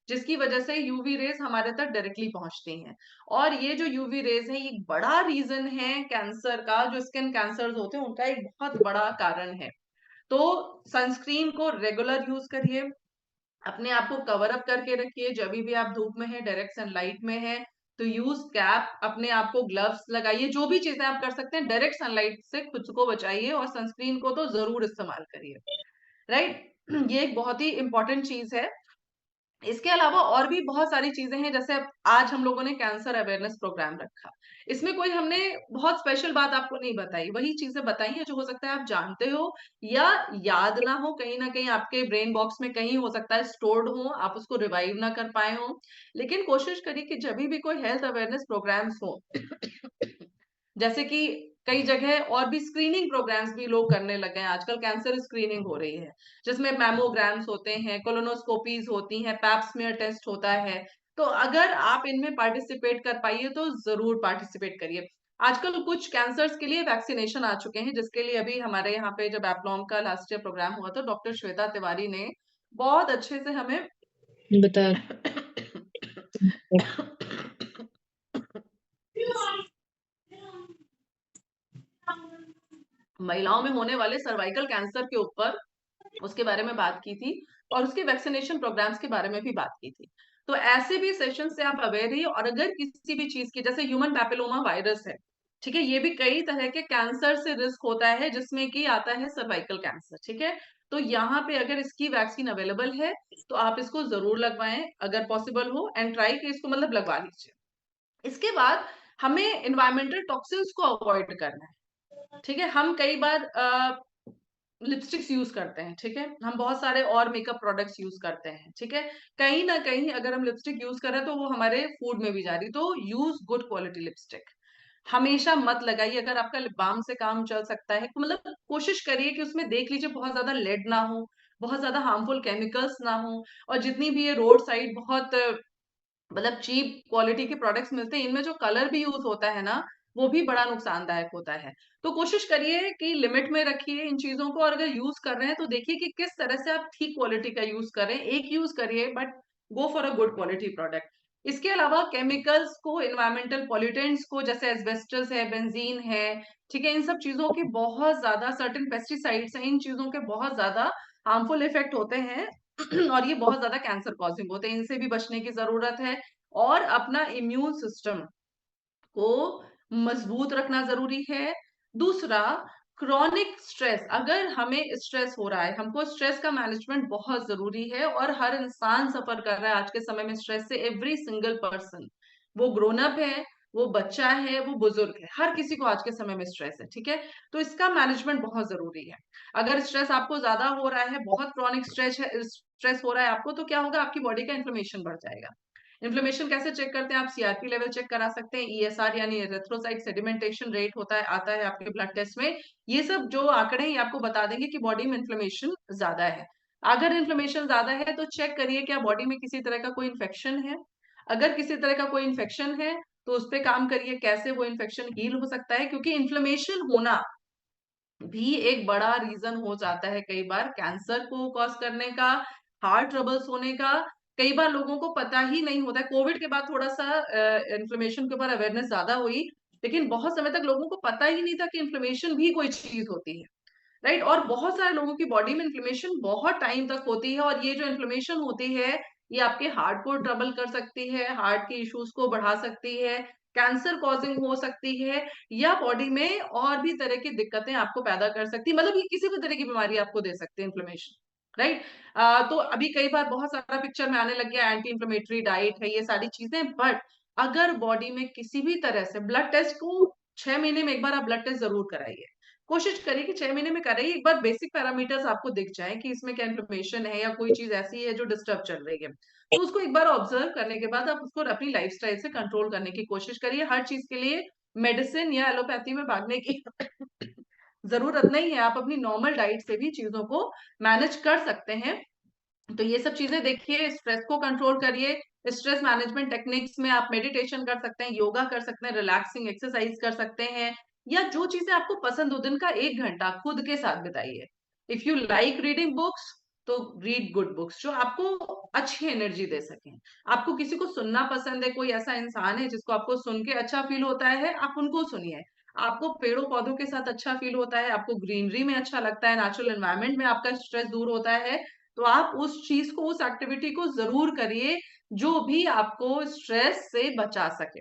Speaker 1: जिसकी वजह से यूवी रेज हमारे तक डायरेक्टली पहुंचती हैं। और ये जो यूवी रेज है, ये एक बड़ा रीजन है कैंसर का, जो स्किन कैंसर होते हैं उनका एक बहुत बड़ा कारण है। तो सनस्क्रीन को रेगुलर यूज करिए, अपने आप को कवर अप करके रखिए, जब भी आप धूप में है, डायरेक्ट सनलाइट में है तो यूज कैप, अपने आप को ग्लव्स लगाइए, जो भी चीजें आप कर सकते हैं डायरेक्ट सनलाइट से खुद को बचाइए, और सनस्क्रीन को तो जरूर इस्तेमाल करिए, राइट। ये एक बहुत ही इंपॉर्टेंट चीज है। इसके अलावा और भी बहुत सारी चीजें हैं, जैसे अब आज हम लोगों ने कैंसर अवेयरनेस प्रोग्राम रखा, इसमें कोई हमने बहुत स्पेशल बात आपको नहीं बताई, वही चीजें बताई हैं जो हो सकता है आप जानते हो या याद ना हो, कहीं ना कहीं आपके ब्रेन बॉक्स में कहीं हो सकता है स्टोर्ड हो, आप उसको रिवाइव ना कर पाए हो। लेकिन कोशिश करिए कि जब भी कोई हेल्थ अवेयरनेस प्रोग्राम्स हो जैसे कि कई जगह और भी स्क्रीनिंग प्रोग्राम्स भी लोग करने लगे हैं आजकल, कैंसर स्क्रीनिंग हो रही है जिसमें मैमोग्राम्स होते हैं, कोलोनोस्कोपीज होती हैं, पैप स्मीयर टेस्ट होता है। तो अगर आप इनमें पार्टिसिपेट कर पाइए तो जरूर पार्टिसिपेट करिए। आजकल कुछ कैंसर्स के लिए वैक्सीनेशन आ चुके हैं, जिसके लिए अभी हमारे यहाँ पे जब एप्लॉम का लास्ट ईयर प्रोग्राम हुआ था, डॉक्टर श्वेता तिवारी ने बहुत अच्छे से हमें
Speaker 2: बताया।
Speaker 1: महिलाओं में होने वाले सर्वाइकल कैंसर के ऊपर उसके बारे में बात की थी, और उसके वैक्सीनेशन प्रोग्राम्स के बारे में भी बात की थी। तो ऐसे भी सेशन से आप अवेयर रहिए, और अगर किसी भी चीज की, जैसे ह्यूमन पैपिलोमा वायरस है, ठीक है, ये भी कई तरह के कैंसर से रिस्क होता है, जिसमें कि आता है सर्वाइकल कैंसर, ठीक है। तो यहाँ पे अगर इसकी वैक्सीन अवेलेबल है तो आप इसको जरूर लगवाएं अगर पॉसिबल हो, एंड ट्राई कि इसको मतलब लगवा लीजिए। इसके बाद हमें एनवायरमेंटल टॉक्सिन्स को अवॉइड करना है, ठीक है। हम कई बार लिपस्टिक्स यूज करते हैं, ठीक है, हम बहुत सारे और मेकअप प्रोडक्ट्स यूज करते हैं, ठीक है। कहीं ना कहीं अगर हम लिपस्टिक यूज कर रहे हैं तो वो हमारे फूड में भी जा रही, तो यूज गुड क्वालिटी लिपस्टिक। हमेशा मत लगाइए, अगर आपका लिप बाम से काम चल सकता है तो मतलब कोशिश करिए कि उसमें देख लीजिए बहुत ज्यादा लेड ना हो, बहुत ज्यादा हार्मफुल केमिकल्स ना हो। और जितनी भी ये रोड साइड बहुत मतलब चीप क्वालिटी के प्रोडक्ट्स मिलते हैं, इनमें जो कलर भी यूज होता है ना, वो भी बड़ा नुकसानदायक होता है। तो कोशिश करिए कि लिमिट में रखिए इन चीजों को, और अगर यूज कर रहे हैं तो देखिए कि किस तरह से आप ठीक क्वालिटी का यूज कर रहे हैं, एक यूज करिए but go for a good quality product. इसके अलावा केमिकल्स को, इन्वायरमेंटल पॉल्यूटेंट्स को, जैसे एस्बेस्टस है, बेंजीन है, ठीक है, इन सब चीजों के बहुत ज्यादा, सर्टेन पेस्टिसाइड्स हैं, इन चीजों के बहुत ज्यादा हार्मफुल इफेक्ट होते हैं और ये बहुत ज्यादा कैंसर कॉजिंग होते हैं, इनसे भी बचने की जरूरत है। और अपना इम्यून सिस्टम को मजबूत रखना जरूरी है। दूसरा, क्रॉनिक स्ट्रेस, अगर हमें स्ट्रेस हो रहा है, हमको स्ट्रेस का मैनेजमेंट बहुत जरूरी है, और हर इंसान सफर कर रहा है आज के समय में स्ट्रेस से, एवरी सिंगल पर्सन, वो ग्रोन अप है, वो बच्चा है, वो बुजुर्ग है, हर किसी को आज के समय में स्ट्रेस है, ठीक है। तो इसका मैनेजमेंट बहुत जरूरी है। अगर स्ट्रेस आपको ज्यादा हो रहा है, बहुत क्रॉनिक स्ट्रेस हो रहा है आपको, तो क्या होगा, आपकी बॉडी का इन्फ्लेमेशन बढ़ जाएगा। इन्फ्लेमेशन कैसे चेक करते हैं, आप सीआरपी लेवल चेक करा सकते हैं, ईएसआर यानी एरिथ्रोसाइट सेडिमेंटेशन रेट होता है, आता है आपके ब्लड टेस्ट में। ये सब जो आंकड़े हैं ये आपको बता देंगे कि बॉडी में इन्फ्लेमेशन ज्यादा है। अगर इन्फ्लेमेशन ज्यादा है तो चेक करिए क्या बॉडी में किसी तरह का कोई इन्फेक्शन है। अगर किसी तरह का कोई इन्फेक्शन है तो उस पर काम करिए, कैसे वो इन्फेक्शन हील हो सकता है, क्योंकि इन्फ्लेमेशन होना भी एक बड़ा रीजन हो जाता है कई बार कैंसर को कॉज करने का, हार्ट ट्रबल्स होने का। कई बार लोगों को पता ही नहीं होता है, कोविड के बाद थोड़ा सा इन्फ्लेमेशन के ऊपर अवेयरनेस ज्यादा हुई, लेकिन बहुत समय तक लोगों को पता ही नहीं था कि इन्फ्लेमेशन भी कोई चीज होती है, राइट। और बहुत सारे लोगों की बॉडी में इन्फ्लेमेशन बहुत टाइम तक होती है, और ये जो इन्फ्लेमेशन होती है ये आपके हार्ट को ट्रबल कर सकती है, हार्ट के इश्यूज को बढ़ा सकती है, कैंसर कॉजिंग हो सकती है, या बॉडी में और भी तरह की दिक्कतें आपको पैदा कर सकती है, मतलब ये किसी भी तरह की बीमारी आपको दे सकते हैं इन्फ्लेमेशन, राइट। तो अभी कई बार बहुत सारा पिक्चर में आने लग गया एंटी इन्फ्लेमेटरी डाइट है, ये सारी चीजें, बट अगर बॉडी में किसी भी तरह से, ब्लड टेस्ट को 6 महीने में एक बार आप ब्लड टेस्ट जरूर कराइए, कोशिश करिए कि 6 महीने में कराइए एक बार, बेसिक पैरामीटर्स आपको दिख जाए कि इसमें क्या इन्फ्लेमेशन है या कोई चीज ऐसी है जो डिस्टर्ब चल रही है, तो उसको एक बार ऑब्जर्व करने के बाद आप उसको अपनी लाइफस्टाइल से कंट्रोल करने की कोशिश करिए। हर चीज के लिए मेडिसिन या एलोपैथी में भागने की जरूरत नहीं है, आप अपनी नॉर्मल डाइट से भी चीजों को मैनेज कर सकते हैं। तो ये सब चीजें देखिए, स्ट्रेस को कंट्रोल करिए। स्ट्रेस मैनेजमेंट टेक्निक्स में आप मेडिटेशन कर सकते हैं, योगा कर सकते हैं, रिलैक्सिंग एक्सरसाइज कर सकते हैं, या जो चीजें आपको पसंद हो, दिन का 1 घंटा खुद के साथ बिताइए। If you like reading books, तो रीड गुड बुक्स जो आपको अच्छी एनर्जी दे सकें। आपको किसी को सुनना पसंद है, कोई ऐसा इंसान है जिसको आपको सुन के अच्छा फील होता है, आप उनको सुनिए। आपको पेड़ों पौधों के साथ अच्छा फील होता है, आपको ग्रीनरी में अच्छा लगता है, नेचुरल एनवायरनमेंट में आपका स्ट्रेस दूर होता है, तो आप उस चीज को, उस एक्टिविटी को जरूर करिए जो भी आपको स्ट्रेस से बचा सके।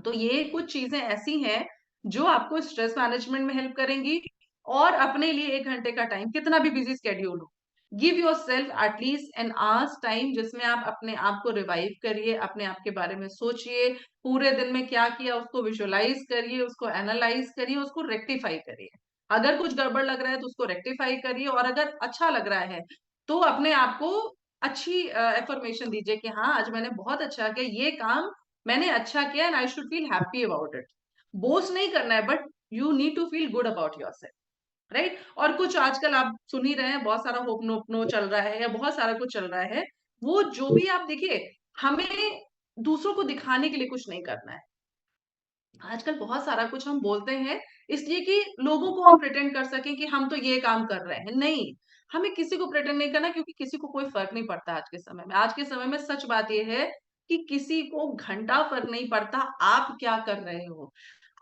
Speaker 1: तो ये कुछ चीजें ऐसी हैं जो आपको स्ट्रेस मैनेजमेंट में हेल्प करेंगी। और अपने लिए 1 घंटे का टाइम, कितना भी बिजी स्केड्यूल हो, give your self at least N hours time, जिसमें आप अपने आप को रिवाइव करिए, अपने आप के बारे में सोचिए, पूरे दिन में क्या किया उसको विजुअलाइज करिए, उसको एनालाइज करिए, उसको रेक्टिफाई करिए। अगर कुछ गड़बड़ लग रहा है तो उसको रेक्टिफाई करिए, और अगर अच्छा लग रहा है तो अपने आप को अच्छी एफर्मेशन दीजिए कि हाँ, आज मैंने बहुत अच्छा किया, ये काम मैंने अच्छा किया, and I should feel happy about it. Boast नहीं करना है, but you need to feel good about yourself, right. और कुछ आजकल आप सुन ही रहे हैं, बहुत सारा होप नो चल रहा है, या बहुत सारा कुछ चल रहा है। वो जो भी आप देखिए, हमें दूसरों को दिखाने के लिए कुछ नहीं करना है। आजकल बहुत सारा कुछ हम बोलते हैं इसलिए कि लोगों को हम प्रिटेंड कर सकें कि हम तो ये काम कर रहे हैं। नहीं, हमें किसी को प्रिटेंड नहीं करना, क्योंकि किसी को कोई फर्क नहीं पड़ता आज के समय में। आज के समय में सच बात यह है कि किसी को घंटा फर्क नहीं पड़ता आप क्या कर रहे हो।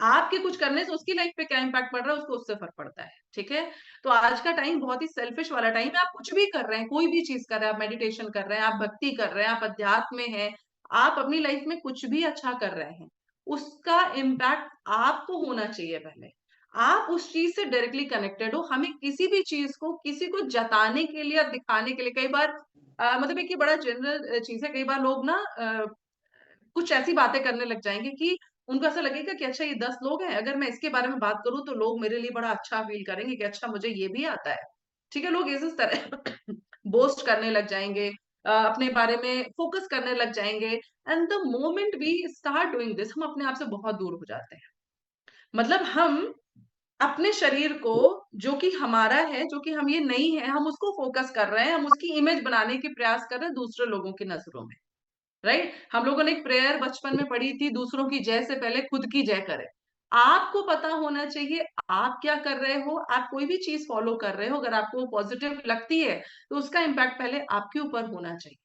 Speaker 1: आपके कुछ करने से उसकी लाइफ पे क्या इम्पैक्ट पड़ रहा है, उसको उससे फर्क पड़ता है। ठीक है। तो आज का टाइम बहुत ही सेल्फिश वाला टाइम है। आप कुछ भी कर रहे हैं, कोई भी चीज कर रहे हैं, आप मेडिटेशन कर रहे हैं, आप भक्ति कर रहे हैं, आप अध्यात्म में हैं, आप अपनी लाइफ में कुछ भी अच्छा कर रहे हैं, उसका इम्पैक्ट आपको होना चाहिए पहले। आप उस चीज से डायरेक्टली कनेक्टेड हो। हमें किसी भी चीज को किसी को जताने के लिए या दिखाने के लिए, कई बार मतलब एक ये बड़ा जनरल चीज है, कई बार लोग ना कुछ ऐसी बातें करने लग जाएंगे कि उनको ऐसा लगेगा कि अच्छा, ये 10 लोग हैं, अगर मैं इसके बारे में बात करूं तो लोग मेरे लिए बड़ा अच्छा फील करेंगे कि अच्छा, मुझे ये भी आता है। ठीक है। लोग इस तरह बोस्ट करने लग जाएंगे, अपने बारे में फोकस करने लग जाएंगे, and the moment we start doing this, हम अपने आप से बहुत दूर हो जाते हैं। मतलब हम अपने शरीर को, जो कि हमारा है, जो कि हम ये नहीं है, हम उसको फोकस कर रहे हैं, हम उसकी इमेज बनाने की प्रयास कर रहे हैं दूसरे लोगों की नजरों में, राइट। हम लोगों ने एक प्रेयर बचपन में पढ़ी थी, दूसरों की जय से पहले खुद की जय करें। आपको पता होना चाहिए आप क्या कर रहे हो। आप कोई भी चीज फॉलो कर रहे हो, अगर आपको वो पॉजिटिव लगती है तो उसका इम्पैक्ट पहले आपके ऊपर होना चाहिए।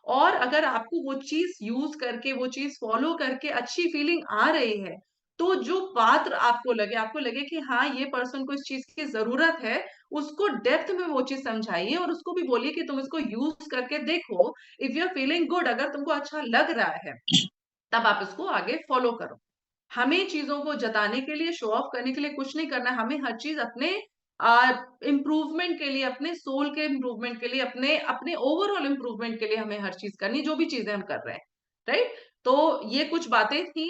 Speaker 1: और अगर आपको वो चीज यूज करके, वो चीज फॉलो करके अच्छी फीलिंग आ रही है, तो जो पात्र आपको लगे कि हाँ, ये पर्सन को इस चीज की जरूरत है, उसको डेप्थ में वो चीज समझाइए, और उसको भी बोलिए कि तुम इसको यूज करके देखो। If you are feeling good, अगर तुमको अच्छा लग रहा है, तब आप इसको आगे फॉलो करो। हमें चीजों को जताने के लिए, शो ऑफ करने के लिए कुछ नहीं करना है। हमें हर चीज अपने इम्प्रूवमेंट के लिए, अपने सोल के इम्प्रूवमेंट के लिए, अपने अपने ओवरऑल इम्प्रूवमेंट के लिए हमें हर चीज करनी, जो भी चीजें हम कर रहे हैं, राइट। तो ये कुछ बातें थी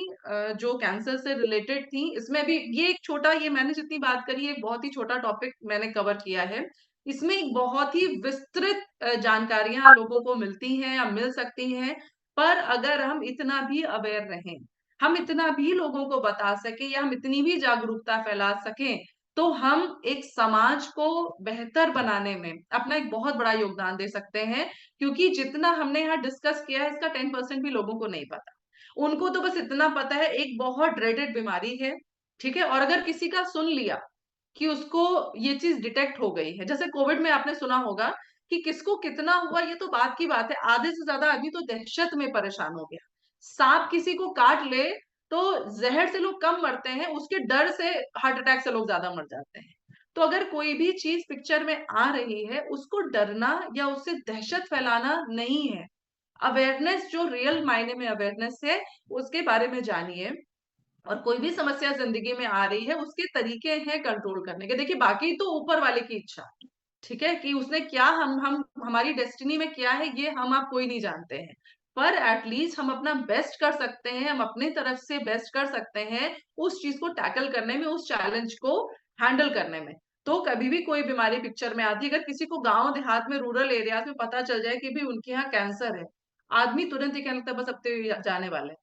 Speaker 1: जो कैंसर से रिलेटेड थी। इसमें भी ये एक छोटा, ये मैंने जितनी बात करी, एक बहुत ही छोटा टॉपिक मैंने कवर किया है। इसमें एक बहुत ही विस्तृत जानकारियां लोगों को मिलती हैं या मिल सकती हैं। पर अगर हम इतना भी अवेयर रहें, हम इतना भी लोगों को बता सके, या हम इतनी भी जागरूकता फैला सकें, तो हम एक समाज को बेहतर बनाने में अपना एक बहुत बड़ा योगदान दे सकते हैं। क्योंकि जितना हमने यहाँ डिस्कस किया है, इसका 10% भी लोगों को नहीं पता। उनको तो बस इतना पता है एक बहुत ड्रेडेड बीमारी है, ठीक है। और अगर किसी का सुन लिया कि उसको ये चीज डिटेक्ट हो गई है, जैसे कोविड में आपने सुना होगा कि किसको कितना हुआ, ये तो बात की बात है, आधे से ज्यादा आदमी तो दहशत में परेशान हो गया। सांप किसी को काट ले तो जहर से लोग कम मरते हैं, उसके डर से हार्ट अटैक से लोग ज्यादा मर जाते हैं। तो अगर कोई भी चीज पिक्चर में आ रही है, उसको डरना या उससे दहशत फैलाना नहीं है। अवेयरनेस, जो रियल मायने में अवेयरनेस है, उसके बारे में जानिए। और कोई भी समस्या जिंदगी में आ रही है, उसके तरीके हैं कंट्रोल करने के। देखिए, बाकी तो ऊपर वाले की इच्छा, ठीक है, कि उसने क्या, हम हमारी डेस्टिनी में क्या है, ये हम आप कोई नहीं जानते हैं। पर एटलीस्ट हम अपना बेस्ट कर सकते हैं, हम अपने तरफ से बेस्ट कर सकते हैं उस चीज को टैकल करने में, उस चैलेंज को हैंडल करने में। तो कभी भी कोई बीमारी पिक्चर में आती है, अगर किसी को गांव देहात में, रूरल एरियाज में पता चल जाए कि भी उनके यहाँ कैंसर है, आदमी तुरंत ही कहने लगता है बस अब तो ये जाने वाले हैं।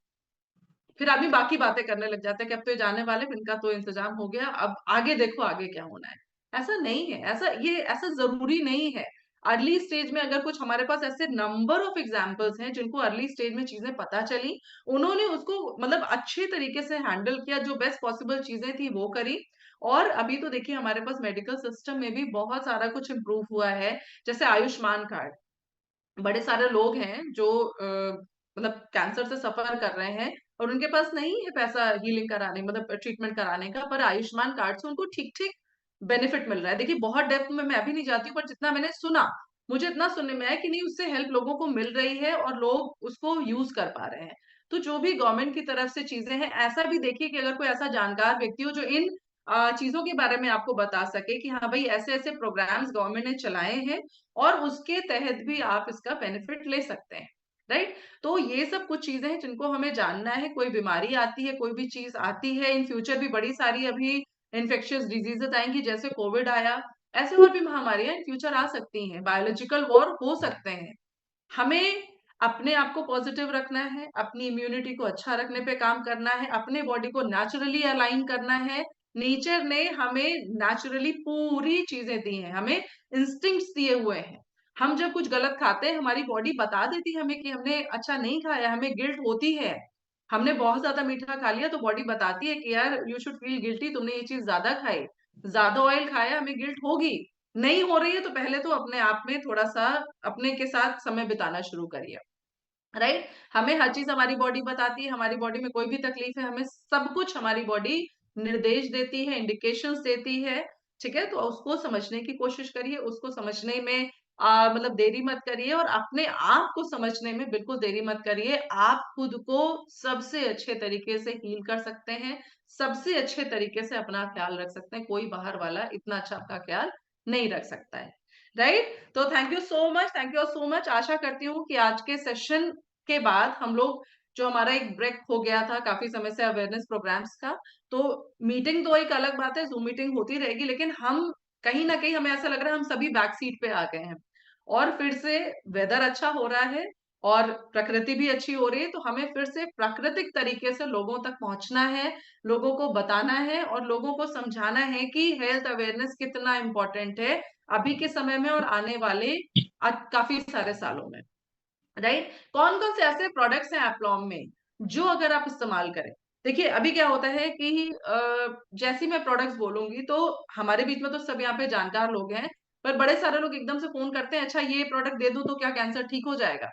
Speaker 1: फिर आदमी बाकी बातें करने लग जाता है कि अब तो ये जाने वाले, फिर इनका तो इंतजाम हो गया, अब आगे देखो आगे क्या होना है। ऐसा नहीं है, ऐसा जरूरी नहीं है। अर्ली स्टेज में अगर कुछ हमारे पास ऐसे नंबर ऑफ एग्जाम्पल्स हैं जिनको अर्ली स्टेज में चीजें पता चली, उन्होंने उसको मतलब अच्छे तरीके से हैंडल किया, जो बेस्ट पॉसिबल चीजें थी वो करी। और अभी तो देखिए हमारे पास मेडिकल सिस्टम में भी बहुत सारा कुछ इम्प्रूव हुआ है, जैसे आयुष्मान कार्ड। बड़े सारे लोग हैं जो मतलब कैंसर से सफर कर रहे हैं और उनके पास नहीं है पैसा हीलिंग कराने, मतलब ट्रीटमेंट कराने का, पर आयुष्मान कार्ड से उनको ठीक ठीक बेनिफिट मिल रहा है। देखिए बहुत डेप्थ में मैं अभी नहीं जाती हूँ, पर जितना मैंने सुना, मुझे इतना सुनने में आया कि नहीं, उससे हेल्प लोगों को मिल रही है और लोग उसको यूज कर पा रहे हैं। तो जो भी गवर्नमेंट की तरफ से चीजें हैं, ऐसा भी देखिए कि अगर कोई ऐसा जानकार व्यक्ति हो जो इन चीजों के बारे में आपको बता सके कि हाँ भाई ऐसे ऐसे प्रोग्राम्स गवर्नमेंट ने चलाए हैं और उसके तहत भी आप इसका बेनिफिट ले सकते हैं, राइट। तो ये सब कुछ चीजें हैं जिनको हमें जानना है। कोई बीमारी आती है, कोई भी चीज आती है, इन फ्यूचर भी बड़ी सारी अभी इन्फेक्शियस डिजीजेस आएंगी, जैसे कोविड आया, ऐसे और भी महामारियां इन फ्यूचर आ सकती हैं, बायोलॉजिकल वॉर हो सकते हैं। हमें अपने आप को पॉजिटिव रखना है, अपनी इम्यूनिटी को अच्छा रखने पे काम करना है, अपने बॉडी को नेचुरली अलाइन करना है। नेचर ने हमें नेचुरली पूरी चीजें दी हैं, हमें इंस्टिंक्ट्स दिए हुए हैं। हम जब कुछ गलत खाते हैं, हमारी बॉडी बता देती है हमें कि हमने अच्छा नहीं खाया, हमें गिल्ट होती है। हमने बहुत ज्यादा मीठा खा लिया तो बॉडी बताती है कि यार यू शुड फील गिल्टी, तुमने ये चीज ज्यादा खाई, ज्यादा ऑयल खाया, हमें गिल्ट होगी। नहीं हो रही है तो पहले तो अपने आप में थोड़ा सा अपने के साथ समय बिताना शुरू करिए, राइट। हमें हर चीज हमारी बॉडी बताती है, हमारी बॉडी में कोई भी तकलीफ है, हमें सब कुछ हमारी बॉडी निर्देश देती है, इंडिकेशंस देती है, ठीक है। तो उसको समझने की कोशिश करिए, उसको समझने में मतलब देरी मत करिए, और अपने आप को समझने में बिल्कुल देरी मत करिए। आप खुद को सबसे अच्छे तरीके से हील कर सकते हैं, सबसे अच्छे तरीके से अपना ख्याल रख सकते हैं। कोई बाहर वाला इतना अच्छा आपका ख्याल नहीं रख सकता है, राइट। तो thank you so much, thank you so much. आशा करती हूँ कि आज के सेशन के बाद हम लोग, जो हमारा एक ब्रेक हो गया था काफी समय से अवेयरनेस प्रोग्राम्स का, तो मीटिंग तो एक अलग बात है, जूम मीटिंग होती रहेगी, लेकिन हम कहीं ना कहीं हमें ऐसा लग रहा है हम सभी बैक सीट पे आ गए हैं। और फिर से वेदर अच्छा हो रहा है और प्रकृति भी अच्छी हो रही है, तो हमें फिर से प्राकृतिक तरीके से लोगों तक पहुंचना है, लोगों को बताना है और लोगों को समझाना है कि हेल्थ अवेयरनेस कितना इम्पोर्टेंट है अभी के समय में और आने वाले काफी सारे सालों में, राइट। कौन कौन से ऐसे प्रोडक्ट्स हैं एप्लॉम में जो अगर आप इस्तेमाल करें, देखिए अभी क्या होता है कि जैसी मैं प्रोडक्ट्स बोलूंगी तो हमारे बीच में तो सब यहाँ पे जानकार लोग हैं, पर बड़े सारे लोग एकदम से फोन करते हैं, अच्छा ये प्रोडक्ट दे दूं तो क्या कैंसर ठीक हो जाएगा?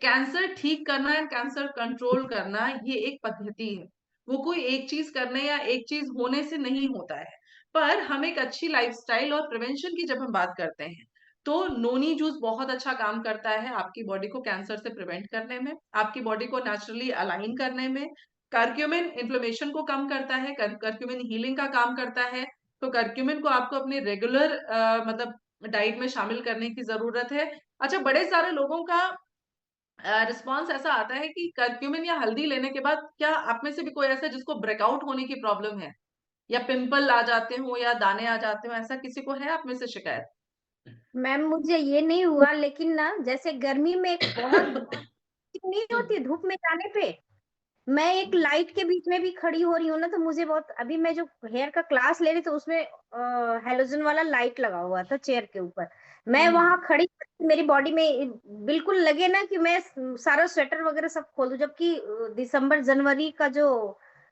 Speaker 1: कैंसर ठीक करना एंड कैंसर कंट्रोल करना ये एक पद्धति है, वो कोई एक चीज करने या एक चीज होने से नहीं होता है। पर हम एक अच्छी लाइफस्टाइल और प्रिवेंशन की जब हम बात करते हैं, तो नोनी जूस बहुत अच्छा काम करता है आपकी बॉडी को कैंसर से प्रिवेंट करने में, आपकी बॉडी को नेचुरली अलाइन करने में। कर्क्यूमिन इन्फ्लेमेशन को कम करता है, कर्क्यूमिन हीलिंग का काम करता है। तो कर्क्यूमिन को आपको अपने रेगुलर मतलब डाइट में शामिल करने की जरूरत है। अच्छा, बड़े सारे लोगों का रिस्पॉन्स ऐसा आता है कि करक्यूमिन या हल्दी लेने के बाद क्या आप में से भी कोई ऐसा है जिसको ब्रेकआउट होने की प्रॉब्लम है, या पिंपल आ जाते हो या दाने आ जाते हो, ऐसा किसी को है आप में से शिकायत?
Speaker 2: मैम मुझे ये नहीं हुआ, लेकिन ना जैसे गर्मी में एक बहुत नहीं होती है धूप में जाने पे, मैं एक लाइट के बीच में भी खड़ी हो रही हूँ ना, तो मुझे बहुत, अभी मैं जो हेयर का क्लास ले रही थी तो उसमें हेलोजन वाला लाइट लगा हुआ था चेयर के ऊपर, मैं वहां
Speaker 1: हम्म।
Speaker 2: खड़ी, मेरी बॉडी में बिल्कुल लगे ना कि मैं सारा स्वेटर वगैरह सब खोल दूं, जबकि दिसंबर जनवरी का जो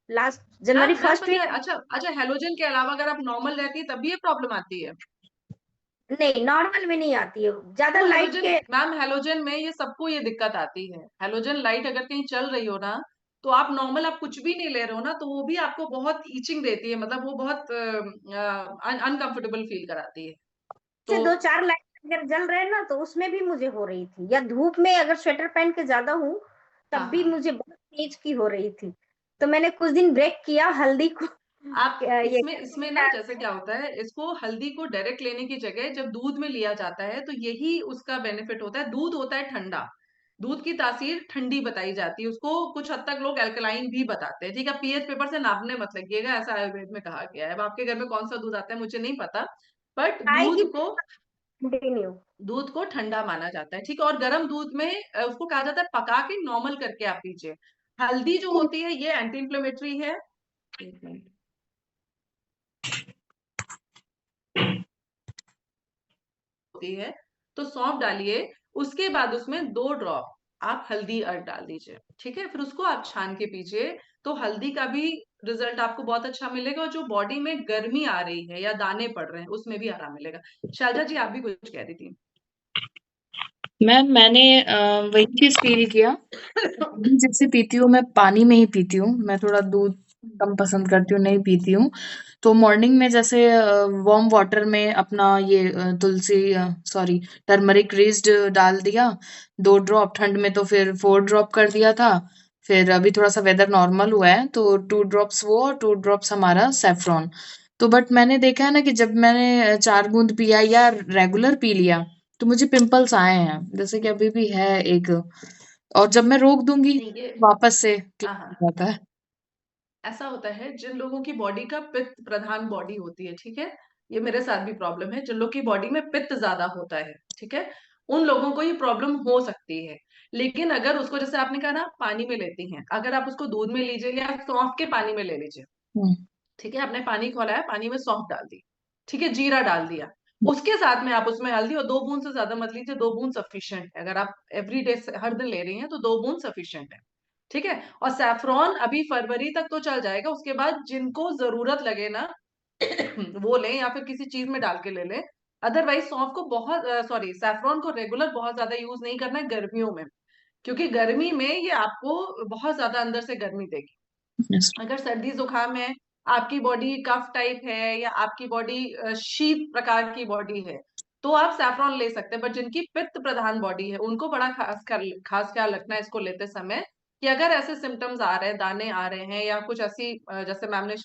Speaker 2: लास्ट जनवरी
Speaker 1: मैम मैम
Speaker 2: फर्स्ट
Speaker 1: पता
Speaker 2: वीक।
Speaker 1: है, अच्छा अच्छा, हेलोजन के अलावा अगर आप नॉर्मल रहती है तब भी ये प्रॉब्लम आती है?
Speaker 2: नहीं, नॉर्मल में नहीं आती है, ज्यादा
Speaker 1: तो
Speaker 2: लाइट
Speaker 1: हेलोजन,
Speaker 2: के।
Speaker 1: मैम हेलोजन में ये सबको ये दिक्कत आती है। हेलोजन लाइट अगर कहीं चल रही हो ना, तो आप नॉर्मल आप कुछ भी नहीं ले रहे हो ना, तो वो भी आपको बहुत ईचिंग देती है, मतलब वो बहुत अनकंफर्टेबल फील कराती है।
Speaker 2: से
Speaker 1: तो
Speaker 2: दो चार लाइट अगर जल रहे हैं ना तो उसमें भी मुझे हो रही थी, या धूप में अगर स्वेटर पहन के ज्यादा हूँ तब
Speaker 1: हाँ
Speaker 2: भी
Speaker 1: हाँ,
Speaker 2: मुझे बहुत तेज की हो रही थी। तो मैंने कुछ दिन ब्रेक किया हल्दी को।
Speaker 1: आप
Speaker 2: ये
Speaker 1: इसमें इसमें ना जैसे क्या होता है, इसको हल्दी को डायरेक्ट लेने की जगह जब दूध में लिया जाता है तो यही उसका बेनिफिट होता है। दूध होता है ठंडा, दूध की तासीर ठंडी बताई जाती है, उसको कुछ हद तक लोग अल्कलाइन भी बताते हैं, ठीक है। पीएच पेपर से नापने मत लगिएगा, ऐसा आयुर्वेद में कहा गया है। अब आपके घर में कौन सा दूध आता है मुझे नहीं पता, बट
Speaker 2: आएगी
Speaker 1: दूध को,
Speaker 2: कंटिन्यू।
Speaker 1: दूध को ठंडा माना जाता है, ठीक है। और गर्म दूध में उसको कहा जाता है पका के नॉर्मल करके आप पीजिए। हल्दी जो होती है ये एंटी इंफ्लेमेटरी है, एक मिनट, होती है, तो सौंफ डालिए, उसके बाद उसमें 2 ड्रॉप आप हल्दी डाल दीजिए, ठीक है? फिर उसको आप छान के पीजिए, तो हल्दी का भी रिजल्ट आपको बहुत अच्छा मिलेगा, और जो बॉडी में गर्मी आ रही है या दाने पड़ रहे हैं, उसमें भी आराम मिलेगा। शायजा जी, आप भी कुछ कह रही थी।
Speaker 3: मैम मैंने वही चीज फील किया। अभी जैसे पीती हूँ, मैं पानी में ही पीती हूँ, मैं थोड़ा दूध कम पसंद करती हूँ, नहीं पीती हूँ। तो मॉर्निंग में जैसे वार्म वाटर में अपना ये तुलसी सॉरी टर्मरिक रेज्ड डाल दिया 2 ड्रॉप, ठंड में तो फिर 4 ड्रॉप कर दिया था। फिर अभी थोड़ा सा वेदर नॉर्मल हुआ है तो 2 ड्रॉप्स वो और 2 ड्रॉप्स हमारा सेफ्रॉन। तो बट मैंने देखा है ना कि जब मैंने 4 बूंद पिया या रेगुलर पी लिया तो मुझे पिंपल्स आए हैं, जैसे कि अभी भी है एक। और जब मैं रोक दूंगी
Speaker 1: नहीं, ये
Speaker 3: वापस से
Speaker 1: हाँ,
Speaker 3: क्लियर
Speaker 1: हाँ।
Speaker 3: हो जाता है।
Speaker 1: ऐसा होता है जिन लोगों की बॉडी का पित्त प्रधान बॉडी होती है, ठीक है? ये मेरे साथ भी प्रॉब्लम है, जिन लोग की बॉडी में पित्त ज्यादा होता है, ठीक है? उन लोगों को ये प्रॉब्लम हो सकती है। लेकिन अगर उसको, जैसे आपने कहा ना, आप पानी में लेती हैं, अगर आप उसको दूध में लीजिए या सौंफ के पानी में ले लीजिए,
Speaker 3: हम्म।
Speaker 1: ठीक है? आपने पानी खौलाया, पानी में सौंफ डाल दी, ठीक है? जीरा डाल दिया, उसके साथ में आप उसमें हल्दी, और 2 बूंद से ज्यादा मत लीजिए, 2 बूंद सफिशिएंट है। अगर आप एवरी डे हर दिन ले रही हैं तो 2 बूंद सफिशिएंट है, ठीक है? और सैफरॉन अभी फरवरी तक तो चल जाएगा, उसके बाद जिनको जरूरत लगे ना वो लें, या फिर किसी चीज में डाल के ले लें। अदरवाइज सौंफ को बहुत, सॉरी, सैफरॉन को रेगुलर बहुत ज्यादा यूज नहीं करना है गर्मियों में, क्योंकि गर्मी में ये आपको बहुत ज्यादा अंदर से गर्मी देगी।
Speaker 3: यस।
Speaker 1: अगर सर्दी जुकाम है, आपकी बॉडी कफ टाइप है, या आपकी बॉडी शीत प्रकार की बॉडी है, तो आप सैफरॉन ले सकते हैं। बट जिनकी पित्त प्रधान बॉडी है, उनको बड़ा खास ख्याल रखना है इसको लेते समय, कि अगर ऐसे सिम्टम्स आ रहे हैं, दाने आ रहे हैं, या कुछ ऐसी जैसे मैम ने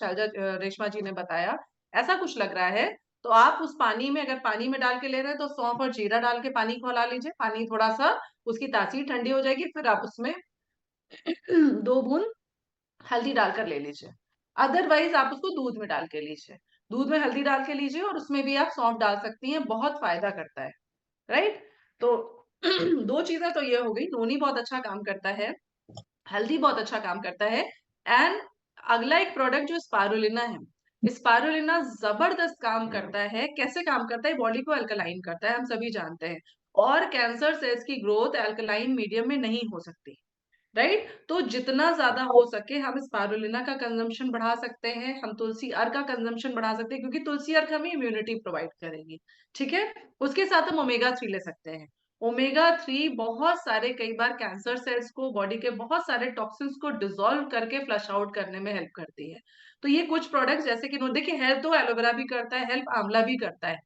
Speaker 1: रेशमा जी ने बताया, ऐसा कुछ लग रहा है, तो आप उस पानी में, अगर पानी में डाल के ले रहे हैं, तो सौंफ और जीरा डाल के पानी खौला लीजिए, पानी थोड़ा सा उसकी तासीर ठंडी हो जाएगी, फिर आप उसमें 2 बूंद हल्दी डालकर ले लीजिए। अदरवाइज आप उसको दूध में डाल के लीजिए, दूध में हल्दी डाल के लीजिए, और उसमें भी आप सौंफ डाल सकती हैं, बहुत फायदा करता है, राइट? तो 2 चीजें तो ये हो गई, नोनी बहुत अच्छा काम करता है, हल्दी बहुत अच्छा काम करता है, एंड अगला एक प्रोडक्ट जो स्पारुलिना है, स्पारुलिना जबरदस्त काम करता है। कैसे काम करता है? बॉडी को अल्कलाइन करता है, हम सभी जानते हैं, और कैंसर सेल्स की ग्रोथ अल्कलाइन मीडियम में नहीं हो सकती, राइट? तो जितना ज्यादा हो सके हम स्पारुलिना का कंजम्पशन बढ़ा सकते हैं, हम तुलसी अर्क का कंजम्पशन बढ़ा सकते हैं, क्योंकि तुलसी अर्क हमें इम्यूनिटी प्रोवाइड करेगी, ठीक है? उसके साथ हम ओमेगा 3 ले सकते हैं। ओमेगा 3 बहुत सारे, कई बार कैंसर सेल्स को, बॉडी के बहुत सारे टॉक्सिन्स को डिसॉल्व करके फ्लश आउट करने में हेल्प करती है। तो ये कुछ प्रोडक्ट्स, जैसे कि देखिए, हेल्प तो एलोवेरा भी करता है, हेल्प आंवला भी करता है,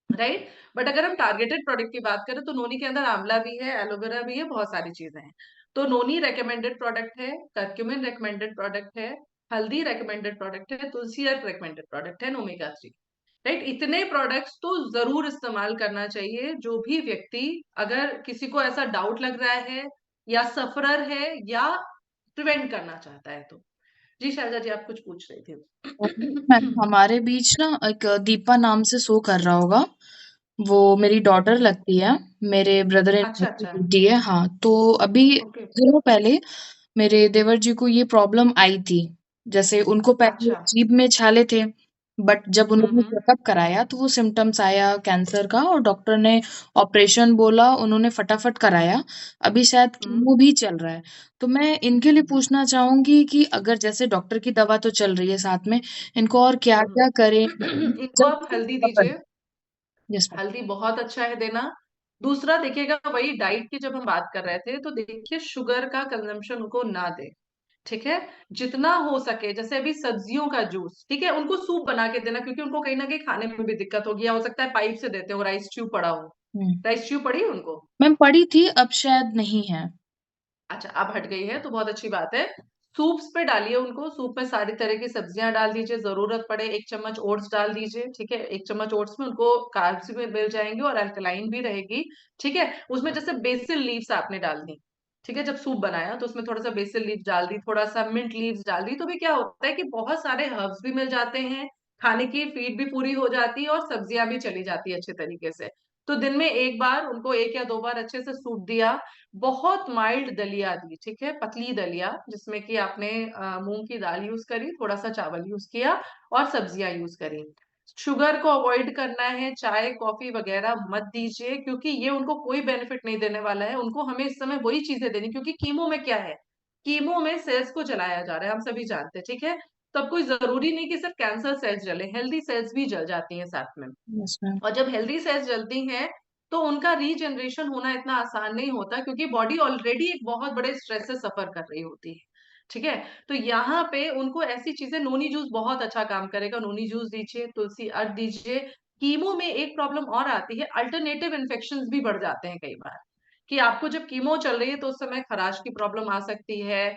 Speaker 1: राइट? बट अगर हम टारगेटेड प्रोडक्ट की बात करें, तो नोनी के अंदर आंवला भी है, एलोवेरा भी है, बहुत सारी चीजें हैं। तो नोनी रेकमेंडेड प्रोडक्ट है, कर्क्यूमिन रेकमेंडेड प्रोडक्ट है, हल्दी रेकमेंडेड प्रोडक्ट है, तुलसी अर्क रेकमेंडेड प्रोडक्ट है, ओमेगा 3, राइट? इतने प्रोडक्ट्स तो जरूर इस्तेमाल करना चाहिए, जो भी व्यक्ति, अगर किसी को ऐसा डाउट लग रहा है, या सफरर है, या प्रिवेंट करना चाहता है तो। जी शारदा जी, आप कुछ पूछ रही
Speaker 3: मैम
Speaker 1: थी।
Speaker 3: हमारे बीच ना एक दीपा नाम से शो कर रहा होगा, वो मेरी डॉटर लगती है, मेरे ब्रदर इन लॉ
Speaker 1: अच्छा,
Speaker 3: की
Speaker 1: अच्छा।
Speaker 3: बेटी है। हाँ, तो अभी
Speaker 1: ओके।
Speaker 3: दिनों पहले मेरे देवर जी को ये प्रॉब्लम आई थी। जैसे उनको पहले
Speaker 1: अच्छा।
Speaker 3: जीभ में छाले थे, बट जब उन्होंने
Speaker 1: हम्म।
Speaker 3: चेकअप कराया तो वो सिम्टम्स आया कैंसर का, और डॉक्टर ने ऑपरेशन बोला, उन्होंने फटाफट कराया। अभी शायद
Speaker 1: हम्म।
Speaker 3: कीमो भी चल रहा है। तो मैं इनके लिए पूछना चाहूंगी कि अगर जैसे डॉक्टर की दवा तो चल रही है साथ में, इनको और क्या क्या करें
Speaker 1: इनको आप
Speaker 3: जल्दी
Speaker 1: हल्दी
Speaker 3: recover?
Speaker 1: दीजिए,
Speaker 3: यस मैम।
Speaker 1: हल्दी बहुत अच्छा है देना। दूसरा देखिएगा, वही डाइट की जब हम बात कर रहे थे, तो देखिए शुगर का कंजम्पशन उनको ना दे, ठीक है? जितना हो सके, जैसे अभी सब्जियों का जूस, ठीक है, उनको सूप बना के देना, क्योंकि उनको कहीं ना कहीं खाने में भी दिक्कत होगी, या हो सकता है पाइप से देते हो, राइस ट्यूब पड़ा हो।
Speaker 3: हम्म।
Speaker 1: राइस ट्यूब पड़ी है उनको?
Speaker 3: मैम पढ़ी थी, अब शायद नहीं है।
Speaker 1: अच्छा, अब हट गई है तो बहुत अच्छी बात है। सूप्स पे डालिए उनको, सूप में सारी तरह की सब्जियां डाल दीजिए, जरूरत पड़े 1 चम्मच ओट्स डाल दीजिए, ठीक है? 1 चम्मच ओट्स में उनको कार्ब्स भी मिल जाएंगे और अल्कलाइन भी रहेगी, ठीक है? उसमें जैसे बेसिल लीव्स आपने डाल दी, ठीक है? जब सूप बनाया तो उसमें थोड़ा सा बेसिल लीव्स डाल दी, थोड़ा सा मिंट लीव्स डाल दी, तो भी क्या होता है कि बहुत सारे हर्ब्स भी मिल जाते हैं, खाने की फीड भी पूरी हो जाती है, और सब्जियां भी चली जाती है अच्छे तरीके से। तो दिन में एक बार उनको 1 या 2 बार अच्छे से सूप दिया। बहुत माइल्ड दलिया दी, ठीक है? पतली दलिया, जिसमें कि आपने मूंग की दाल यूज करी, थोड़ा सा चावल यूज किया, और सब्जियां यूज करी। शुगर को अवॉइड करना है, चाय कॉफी वगैरह मत दीजिए, क्योंकि ये उनको कोई बेनिफिट नहीं देने वाला है। उनको हमें इस समय वही चीजें देनी, क्योंकि कीमो में क्या है, कीमो में सेल्स को जलाया जा रहा है, हम सभी जानते हैं, ठीक है। तब कोई जरूरी नहीं कि सिर्फ कैंसर सेल्स जले, हेल्दी सेल्स भी जल जाती हैं साथ में।
Speaker 3: Yes ma'am.
Speaker 1: और जब हेल्दी सेल्स जलती हैं तो उनका रीजनरेशन होना इतना आसान नहीं होता, क्योंकि बॉडी ऑलरेडी एक बहुत बड़े स्ट्रेस से सफर कर रही होती है, ठीक है। तो यहाँ पे उनको ऐसी चीजें, नोनी जूस बहुत अच्छा काम करेगा, नोनी जूस दीजिए, तुलसी अर्क दीजिए। कीमो में एक प्रॉब्लम और आती है, अल्टरनेटिव इन्फेक्शंस भी बढ़ जाते हैं कई बार, कि आपको जब कीमो चल रही है तो उस समय खराश की प्रॉब्लम आ सकती है,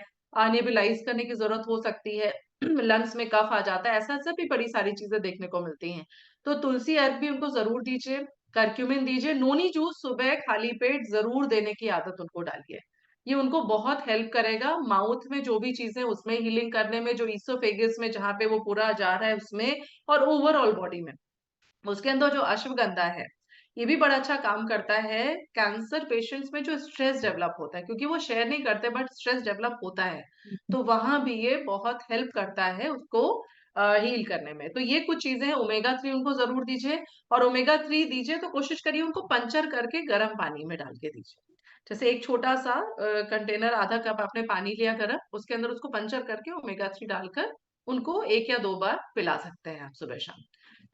Speaker 1: नेबुलाइज करने की जरूरत हो सकती है, लंग्स में कफ आ जाता है, ऐसा सब भी बड़ी सारी चीजें देखने को मिलती हैं। तो तुलसी अर्क भी उनको जरूर दीजिए, करक्यूमिन दीजिए, नोनी जूस सुबह खाली पेट जरूर देने की आदत उनको डालिए। ये उनको बहुत हेल्प करेगा, माउथ में जो भी चीजें, उसमें हीलिंग करने में, जो ईसोफेगस में जहाँ पे वो पूरा जा रहा है उसमें, और ओवरऑल बॉडी में। उसके अंदर जो अश्वगंधा है, ये भी बड़ा अच्छा काम करता है कैंसर पेशेंट्स में जो स्ट्रेस डेवलप होता है, क्योंकि वो शेयर नहीं करते बट स्ट्रेस डेवलप होता है, तो वहां भी ये बहुत हेल्प करता है उसको हील करने में। तो ये कुछ चीजें हैं। ओमेगा 3 उनको जरूर दीजिए, और ओमेगा 3 दीजिए तो कोशिश करिए उनको पंचर करके गर्म पानी में डाल के दीजिए। जैसे एक छोटा सा कंटेनर, आधा कप आपने पानी लिया गर्म, उसके अंदर उसको पंचर करके ओमेगा 3 डालकर उनको 1 या 2 बार पिला सकते हैं आप सुबह शाम।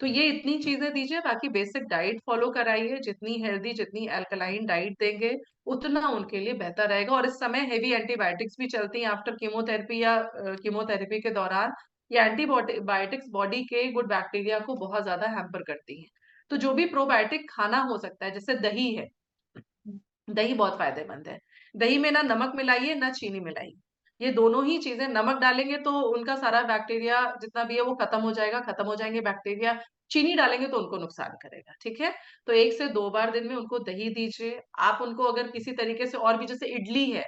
Speaker 1: तो ये इतनी चीजें दीजिए, बाकी बेसिक डाइट फॉलो कराइए, जितनी हेल्दी, जितनी अल्कलाइन डाइट देंगे उतना उनके लिए बेहतर रहेगा। और इस समय हेवी एंटीबायोटिक्स भी चलती हैं आफ्टर कीमोथेरेपी, या कीमोथेरेपी के दौरान ये एंटीबायोटिक्स बॉडी के गुड बैक्टीरिया को बहुत ज्यादा हैम्पर करती हैं। तो जो भी प्रोबायोटिक खाना हो सकता है, जैसे दही है, दही बहुत फायदेमंद है। दही में ना नमक मिलाइए ना चीनी मिलाइए, ये दोनों ही चीजें, नमक डालेंगे तो उनका सारा बैक्टीरिया जितना भी है वो खत्म हो जाएगा, खत्म हो जाएंगे बैक्टीरिया। चीनी डालेंगे तो उनको नुकसान करेगा, ठीक है। तो 1 से 2 बार दिन में उनको दही दीजिए। आप उनको अगर किसी तरीके से और भी, जैसे इडली है,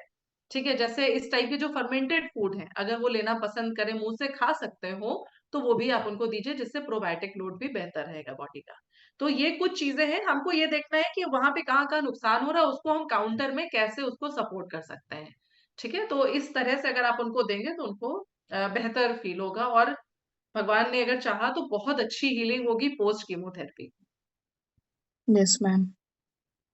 Speaker 1: ठीक है, जैसे इस टाइप के जो फर्मेंटेड फूड है, अगर वो लेना पसंद करें, मुंह से खा सकते हो, तो वो भी आप उनको दीजिए, जिससे प्रोबायोटिक लोड भी बेहतर रहेगा बॉडी का। तो ये कुछ चीजें हैं, हमको ये देखना है कि वहां पे कहाँ कहाँ नुकसान हो रहा है, उसको हम काउंटर में कैसे उसको सपोर्ट कर सकते हैं, ठीक है। तो इस तरह से अगर आप उनको देंगे तो उनको बेहतर फील होगा, और भगवान ने अगर चाहा तो बहुत अच्छी हीलिंग होगी पोस्ट कीमोथेरेपी।
Speaker 3: Yes ma'am.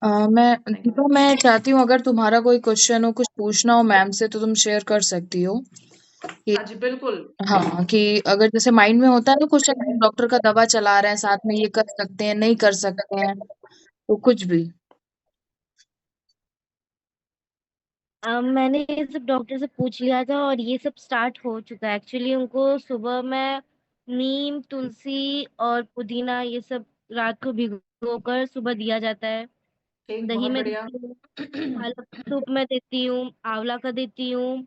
Speaker 3: मैं
Speaker 1: थैंक यू।
Speaker 3: दीपा, मैं चाहती हूँ अगर तुम्हारा कोई क्वेश्चन हो, कुछ पूछना हो मैम से, तो तुम शेयर कर सकती हो कि
Speaker 1: हाँ जी बिल्कुल।
Speaker 3: हाँ, कि अगर जैसे माइंड में होता है ना कुछ, अगर डॉक्टर का दवा चला रहे हैं साथ में, ये कर सकते हैं नहीं कर सकते हैं, तो कुछ भी।
Speaker 2: मैंने ये सब डॉक्टर से पूछ लिया था और ये सब स्टार्ट हो चुका है एक्चुअली। उनको सुबह में नीम, तुलसी और पुदीना ये सब रात को भिगो कर सुबह दिया जाता है।
Speaker 1: ठीक,
Speaker 2: दही
Speaker 1: बहुत
Speaker 2: में
Speaker 1: बढ़िया।
Speaker 2: देती हूँ, पालक सूप में देती हूँ, आंवला का देती हूँ।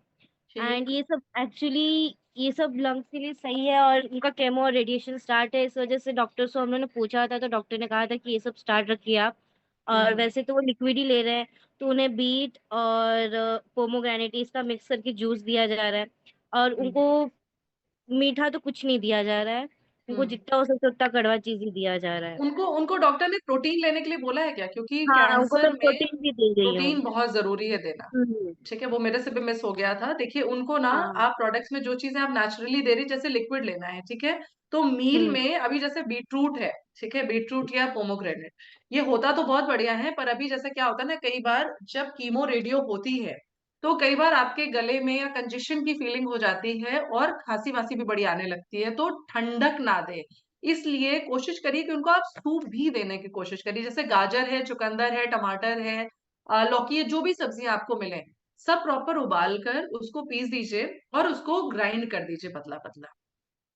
Speaker 2: एंड
Speaker 1: ठीक।
Speaker 2: ये सब एक्चुअली ये सब लंग्स के लिए सही है, और उनका केमो और रेडिएशन स्टार्ट है, इस वजह से डॉक्टर से हम लोगों ने पूछा था तो डॉक्टर ने कहा था कि ये सब स्टार्ट रखिए आप। और
Speaker 1: हम्म।
Speaker 2: वैसे तो वो लिक्विड ही ले रहे हैं, तो उन्हें बीट और पोमोग्रेनेट इसका मिक्स करके जूस दिया जा रहा है। और
Speaker 1: हम्म।
Speaker 2: उनको मीठा तो कुछ नहीं दिया जा रहा है, उनको
Speaker 1: हम्म।
Speaker 2: जितना हो सके उतना कड़वा चीज ही दिया जा रहा है।
Speaker 1: उनको उनको डॉक्टर ने प्रोटीन लेने के लिए बोला है क्या, क्योंकि
Speaker 2: हाँ, उनको
Speaker 1: कैंसर
Speaker 2: मैं
Speaker 1: में
Speaker 2: प्रोटीन भी दे रही हूँ।
Speaker 1: प्रोटीन बहुत जरूरी है देना।
Speaker 2: हम्म।
Speaker 1: ठीक है, वो मेरे से भी मिस हो गया था। देखिए उनको ना,
Speaker 2: हाँ।
Speaker 1: आप प्रोडक्ट्स में जो चीजें आप नेचुरली दे रही, जैसे लिक्विड लेना है, ठीक है, तो मील
Speaker 2: हम्म।
Speaker 1: में अभी जैसे बीटरूट है, ठीक है, बीटरूट या पोमोग्रेनेट, ये होता तो बहुत बढ़िया है, पर अभी जैसे क्या होता है ना, कई बार जब कीमो रेडियो होती है तो कई बार आपके गले में या कंजेशन की फीलिंग हो जाती है, और खांसी वासी भी बड़ी आने लगती है, तो ठंडक ना दे। इसलिए कोशिश करिए कि उनको आप सूप भी देने की कोशिश करिए, जैसे गाजर है, चुकंदर है, टमाटर है, लौकी है, जो भी सब्जियां आपको मिले, सब प्रॉपर उबाल कर उसको पीस दीजिए, और उसको ग्राइंड कर दीजिए पतला पतला,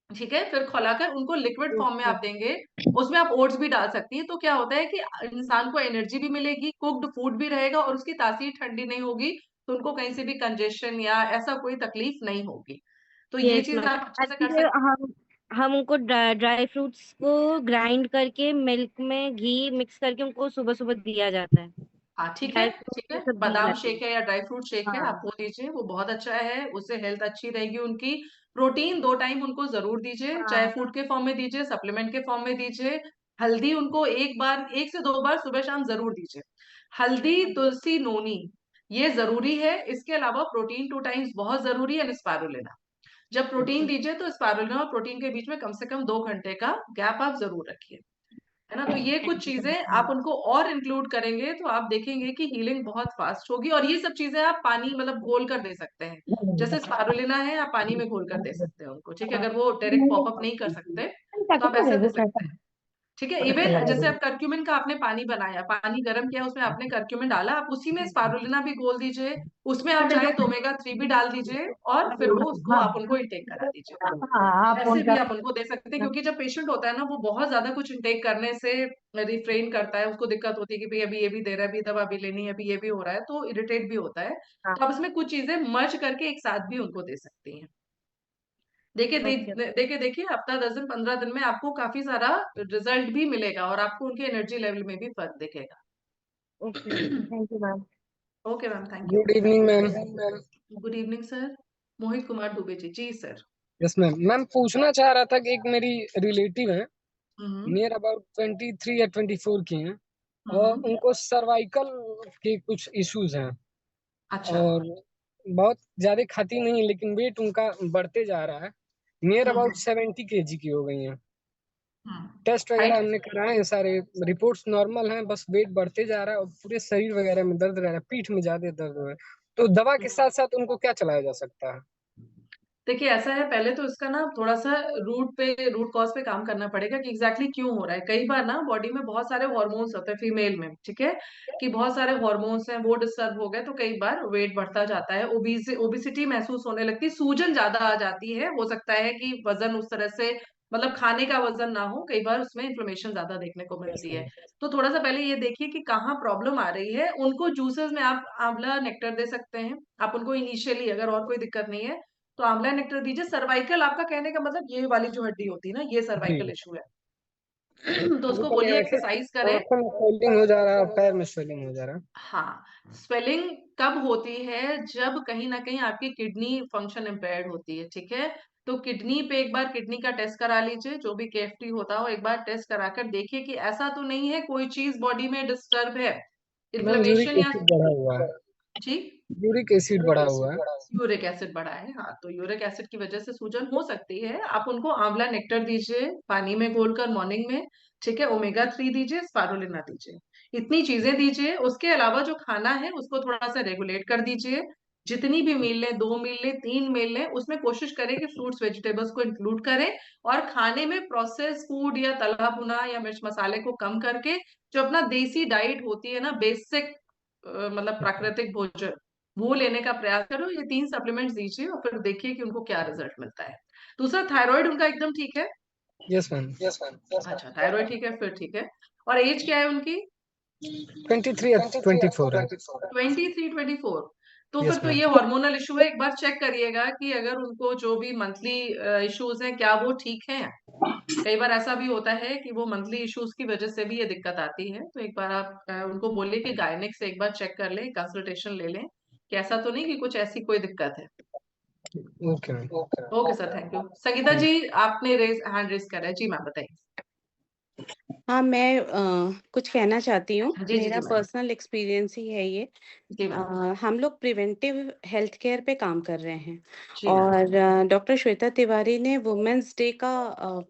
Speaker 1: ठीक है। फिर खौलाकर उनको लिक्विड फॉर्म में
Speaker 2: ओके।
Speaker 1: आप देंगे। उसमें आप ओट्स भी डाल सकती हैं, तो क्या होता है कि इंसान को एनर्जी भी मिलेगी, कुक्ड फूड भी रहेगा, और उसकी तासीर ठंडी नहीं होगी, तो उनको कहीं से भी कंजेशन या ऐसा कोई तकलीफ नहीं होगी। तो ये
Speaker 2: यस
Speaker 1: चीज
Speaker 2: मैम।
Speaker 1: आप अच्छे से कर
Speaker 2: एक्चुअली
Speaker 1: सकते हैं।
Speaker 2: हम उनको ड्राई फ्रूट्स को ग्राइंड करके मिल्क में घी मिक्स करके उनको सुबह सुबह दिया जाता है।
Speaker 1: हाँ ठीक है,
Speaker 2: ड्राई
Speaker 1: ठीक
Speaker 2: फ्रूट्स
Speaker 1: है,
Speaker 2: ये सब दी
Speaker 1: बादाम
Speaker 2: जाती है।
Speaker 1: शेक है या ड्राई फ्रूट शेक है, आप
Speaker 2: हाँ।
Speaker 1: वो दीजिए, वो बहुत अच्छा है, उससे हेल्थ अच्छी रहेगी उनकी। प्रोटीन 2 टाइम उनको जरूर दीजिए, चाहे
Speaker 2: हाँ।
Speaker 1: फूड के फॉर्म में दीजिए, सप्लीमेंट के फॉर्म में दीजिए। हल्दी उनको 1 से 2 बार सुबह शाम जरूर दीजिए। हल्दी, तुलसी, नोनी, ये जरूरी है। इसके अलावा प्रोटीन 2 टाइम्स बहुत जरूरी है, स्पारुलिना। जब प्रोटीन दीजिए तो स्पारुलिना और प्रोटीन के बीच में कम से कम 2 घंटे का गैप आप जरूर रखिए, है ना। तो ये कुछ चीजें आप उनको और इंक्लूड करेंगे तो आप देखेंगे कि हीलिंग बहुत फास्ट होगी। और ये सब चीजें आप पानी मतलब घोल कर दे सकते हैं, जैसे स्पारुलिना है आप पानी में घोल कर दे सकते हैं उनको, ठीक है। अगर वो डायरेक्ट पॉपअप नहीं कर सकते तो आप ऐसे दे सकते हैं, ठीक है। इवन जैसे आप कर्क्यूमिन का आपने पानी बनाया, पानी गर्म किया, उसमें आपने कर्क्यूमिन डाला, आप उसी में स्पारुलिना भी घोल दीजिए, उसमें आप चाहे तो ओमेगा 3 भी डाल दीजिए और फिर वो उसको आप उनको इंटेक करा दीजिए। ऐसे भी आप उनको दे सकते हैं, क्योंकि जब पेशेंट होता है ना वो बहुत ज्यादा कुछ इंटेक करने से रिफ्रेन करता है, उसको दिक्कत होती है कि भाई अभी ये भी दे रहा है, अभी दवा भी लेनी है, अभी ये भी हो रहा है, तो इरिटेट भी होता है। तो आप इसमें कुछ चीजें मर्ज करके एक साथ भी उनको दे सकती हैं। देखिए देखिए हफ्ता 10 दिन 15 दिन में आपको काफी सारा रिजल्ट भी मिलेगा और आपको उनके एनर्जी लेवल में भी फर्क दिखेगा।
Speaker 2: Okay, thank you ma'am.
Speaker 1: Okay ma'am, thank you.
Speaker 4: Good evening ma'am.
Speaker 1: Good evening sir. Mohit Kumar Dubey ji. जी सर।
Speaker 4: Yes ma'am. मैम पूछना चाह रहा था कि एक मेरी रिलेटिव है,
Speaker 1: हम्म
Speaker 4: नियर अबाउट 23 या 24 की हैं, और
Speaker 1: हम्म।
Speaker 4: उनको सर्वाइकल के कुछ इश्यूज हैं,
Speaker 1: अच्छा।
Speaker 4: और बहुत ज्यादा खाती नहीं, लेकिन वेट उनका बढ़ते जा रहा है। नियर अबाउट 70 kg की हो गई हैं। टेस्ट वगैरह
Speaker 1: हाइट।
Speaker 4: हमने कराए हैं, सारे रिपोर्ट्स नॉर्मल हैं, बस वेट बढ़ते जा रहा है और पूरे शरीर वगैरह में दर्द रह रहा है, पीठ में ज्यादा दर्द हो रहा है। तो दवा के साथ साथ उनको क्या चलाया जा सकता है?
Speaker 1: देखिए ऐसा है, पहले तो इसका ना थोड़ा सा रूट कॉज पे काम करना पड़ेगा कि एग्जैक्टली क्यों हो रहा है। कई बार ना बॉडी में बहुत सारे हार्मोन्स होते हैं फीमेल में, ठीक है, कि बहुत सारे हार्मोन्स हैं वो डिस्टर्ब हो गए तो कई बार वेट बढ़ता जाता है, ओबिसिटी महसूस होने लगती है, सूजन ज्यादा आ जाती है, हो सकता है कि वजन उस तरह से मतलब खाने का वजन ना हो, कई बार उसमें इन्फ्लेमेशन ज्यादा देखने को मिलती है। तो थोड़ा सा पहले ये देखिए कि कहाँ प्रॉब्लम आ रही है। उनको जूसेस में आप आंवला नेक्टर दे सकते हैं, आप उनको इनिशियली, अगर और कोई दिक्कत नहीं है तो आंवला नेक्टर दीजिए। सर्वाइकल आपका कहने का मतलब ये वाली जो हड्डी होती है ना, ये
Speaker 4: जी।
Speaker 1: सर्वाइकल इशू है। तो उसको
Speaker 4: मतलब
Speaker 1: बोलिए
Speaker 4: ऐसे
Speaker 1: एक्सरसाइज करे।
Speaker 4: आंखों में स्वेलिंग हो जा रहा है, पैर में स्वेलिंग हो जा रहा है।
Speaker 1: हाँ, स्वेलिंग कब होती है, जब कहीं ना कहीं आपकी किडनी फंक्शन इम्पेयर्ड होती है, ठीक है। तो किडनी पे एक बार किडनी का टेस्ट करा लीजिए, जो भी केएफटी होता हो एक बार टेस्ट कराकर देखिए कि ऐसा तो नहीं है कोई चीज बॉडी में डिस्टर्ब है,
Speaker 4: मैम यूरिक
Speaker 1: इन्फ्लेमेशन या।
Speaker 4: एसिड बढ़ा हुआ है।
Speaker 1: जी।
Speaker 4: यूरिक एसिड बढ़ा हुआ है।
Speaker 1: यूरिक एसिड बढ़ा है, हाँ, तो यूरिक एसिड की वजह से सूजन हो सकती है। आप उनको आंवला नेक्टर दीजिए पानी में घोलकर मॉर्निंग में, ठीक है। ओमेगा 3 दीजिए, स्पारुलिना दीजिए, इतनी चीजें दीजिए। उसके अलावा जो खाना है उसको थोड़ा सा रेगुलेट कर दीजिए। जितनी भी मील लें, 2 मील लें, 3 मील लें, उसमें कोशिश करें कि फ्रूट्स वेजिटेबल्स को इंक्लूड करें। और खाने में प्रोसेस फूड या तला भुना या मिर्च मसाले को कम करके जो अपना देसी डाइट होती है ना, बेसिक मतलब प्राकृतिक भोजन, वो लेने का प्रयास करो। ये 3 सप्लीमेंट्स दीजिए और फिर देखिए कि उनको क्या रिजल्ट मिलता है। दूसरा, थायराइड उनका एकदम ठीक है।
Speaker 4: Yes ma'am.
Speaker 1: अच्छा, थायराइड ठीक है, फिर ठीक है। और एज क्या है उनकी?
Speaker 4: 23 या 24 है।
Speaker 1: 23 24। तो फिर
Speaker 4: यस
Speaker 1: तो
Speaker 4: मैम।
Speaker 1: ये हार्मोनल इशू है। एक बार चेक करिएगा कि अगर उनको जो भी मंथली इश्यूज हैं क्या वो ठीक हैं। कई बार ऐसा भी होता है कि वो मंथली इश्यूज की वजह से भी ये दिक्कत आती है। तो एक बार आप उनको बोलिए कि गायनिक से एक बार चेक कर लें, कंसल्टेशन ले लें कि ऐसा तो नहीं कि कुछ ऐसी कोई दिक्कत है।
Speaker 4: Okay ma'am.
Speaker 1: Okay sir, thank you. Sangeeta ji, आपने हैंड रेज करा है। जी मैम, बताइए।
Speaker 5: हाँ, मैं कुछ कहना चाहती हूँ।
Speaker 1: जी जी जी
Speaker 5: मेरा
Speaker 1: मैम।
Speaker 5: पर्सनल एक्सपीरियंस ही है ये।
Speaker 1: जी मैम।
Speaker 5: हम लोग प्रिवेंटिव हेल्थ केयर पे काम कर रहे हैं
Speaker 1: जी मैम।
Speaker 5: और डॉक्टर श्वेता तिवारी ने वुमेन्स डे का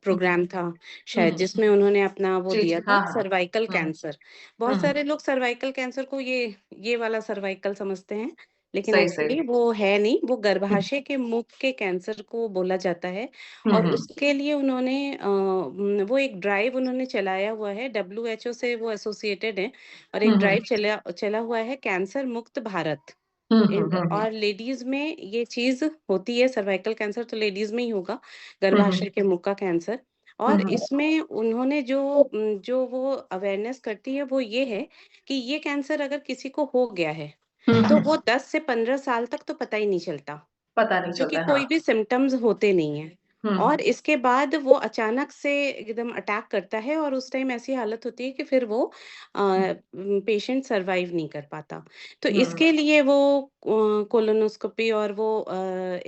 Speaker 5: प्रोग्राम था शायद, जिसमें उन्होंने अपना वो
Speaker 1: जी
Speaker 5: दिया
Speaker 1: जी,
Speaker 5: था
Speaker 1: हाँ हाँ।
Speaker 5: Cervical cancer. बहुत
Speaker 1: हम्म,
Speaker 5: सारे लोग सर्वाइकल कैंसर को ये वाला सर्वाइकल समझते हैं, लेकिन
Speaker 1: सही सही।
Speaker 5: एक्चुअली वो है नहीं, वो गर्भाशय के मुख के कैंसर को बोला जाता है। और
Speaker 1: हम्म
Speaker 5: उसके लिए उन्होंने वो एक ड्राइव उन्होंने चलाया हुआ है, WHO से वो एसोसिएटेड है, और एक
Speaker 1: हम्म
Speaker 5: ड्राइव चला हुआ है, कैंसर मुक्त भारत। और लेडीज में ये चीज होती है, सर्वाइकल कैंसर तो लेडीज में ही होगा, गर्भाशय के मुख का कैंसर। और इसमें उन्होंने जो वो अवेयरनेस करती है वो ये है कि ये कैंसर अगर किसी को हो गया है तो वो 10 से 15 साल तक तो पता ही नहीं चलता,
Speaker 1: पता नहीं
Speaker 5: क्योंकि
Speaker 1: चलता है,
Speaker 5: कोई
Speaker 1: हाँ।
Speaker 5: भी सिम्टम्स होते नहीं है। और इसके बाद वो अचानक से एकदम अटैक करता है और उस टाइम ऐसी हालत होती है कि फिर वो पेशेंट सरवाइव नहीं कर पाता। तो इसके लिए वो कोलोनोस्कोपी और वो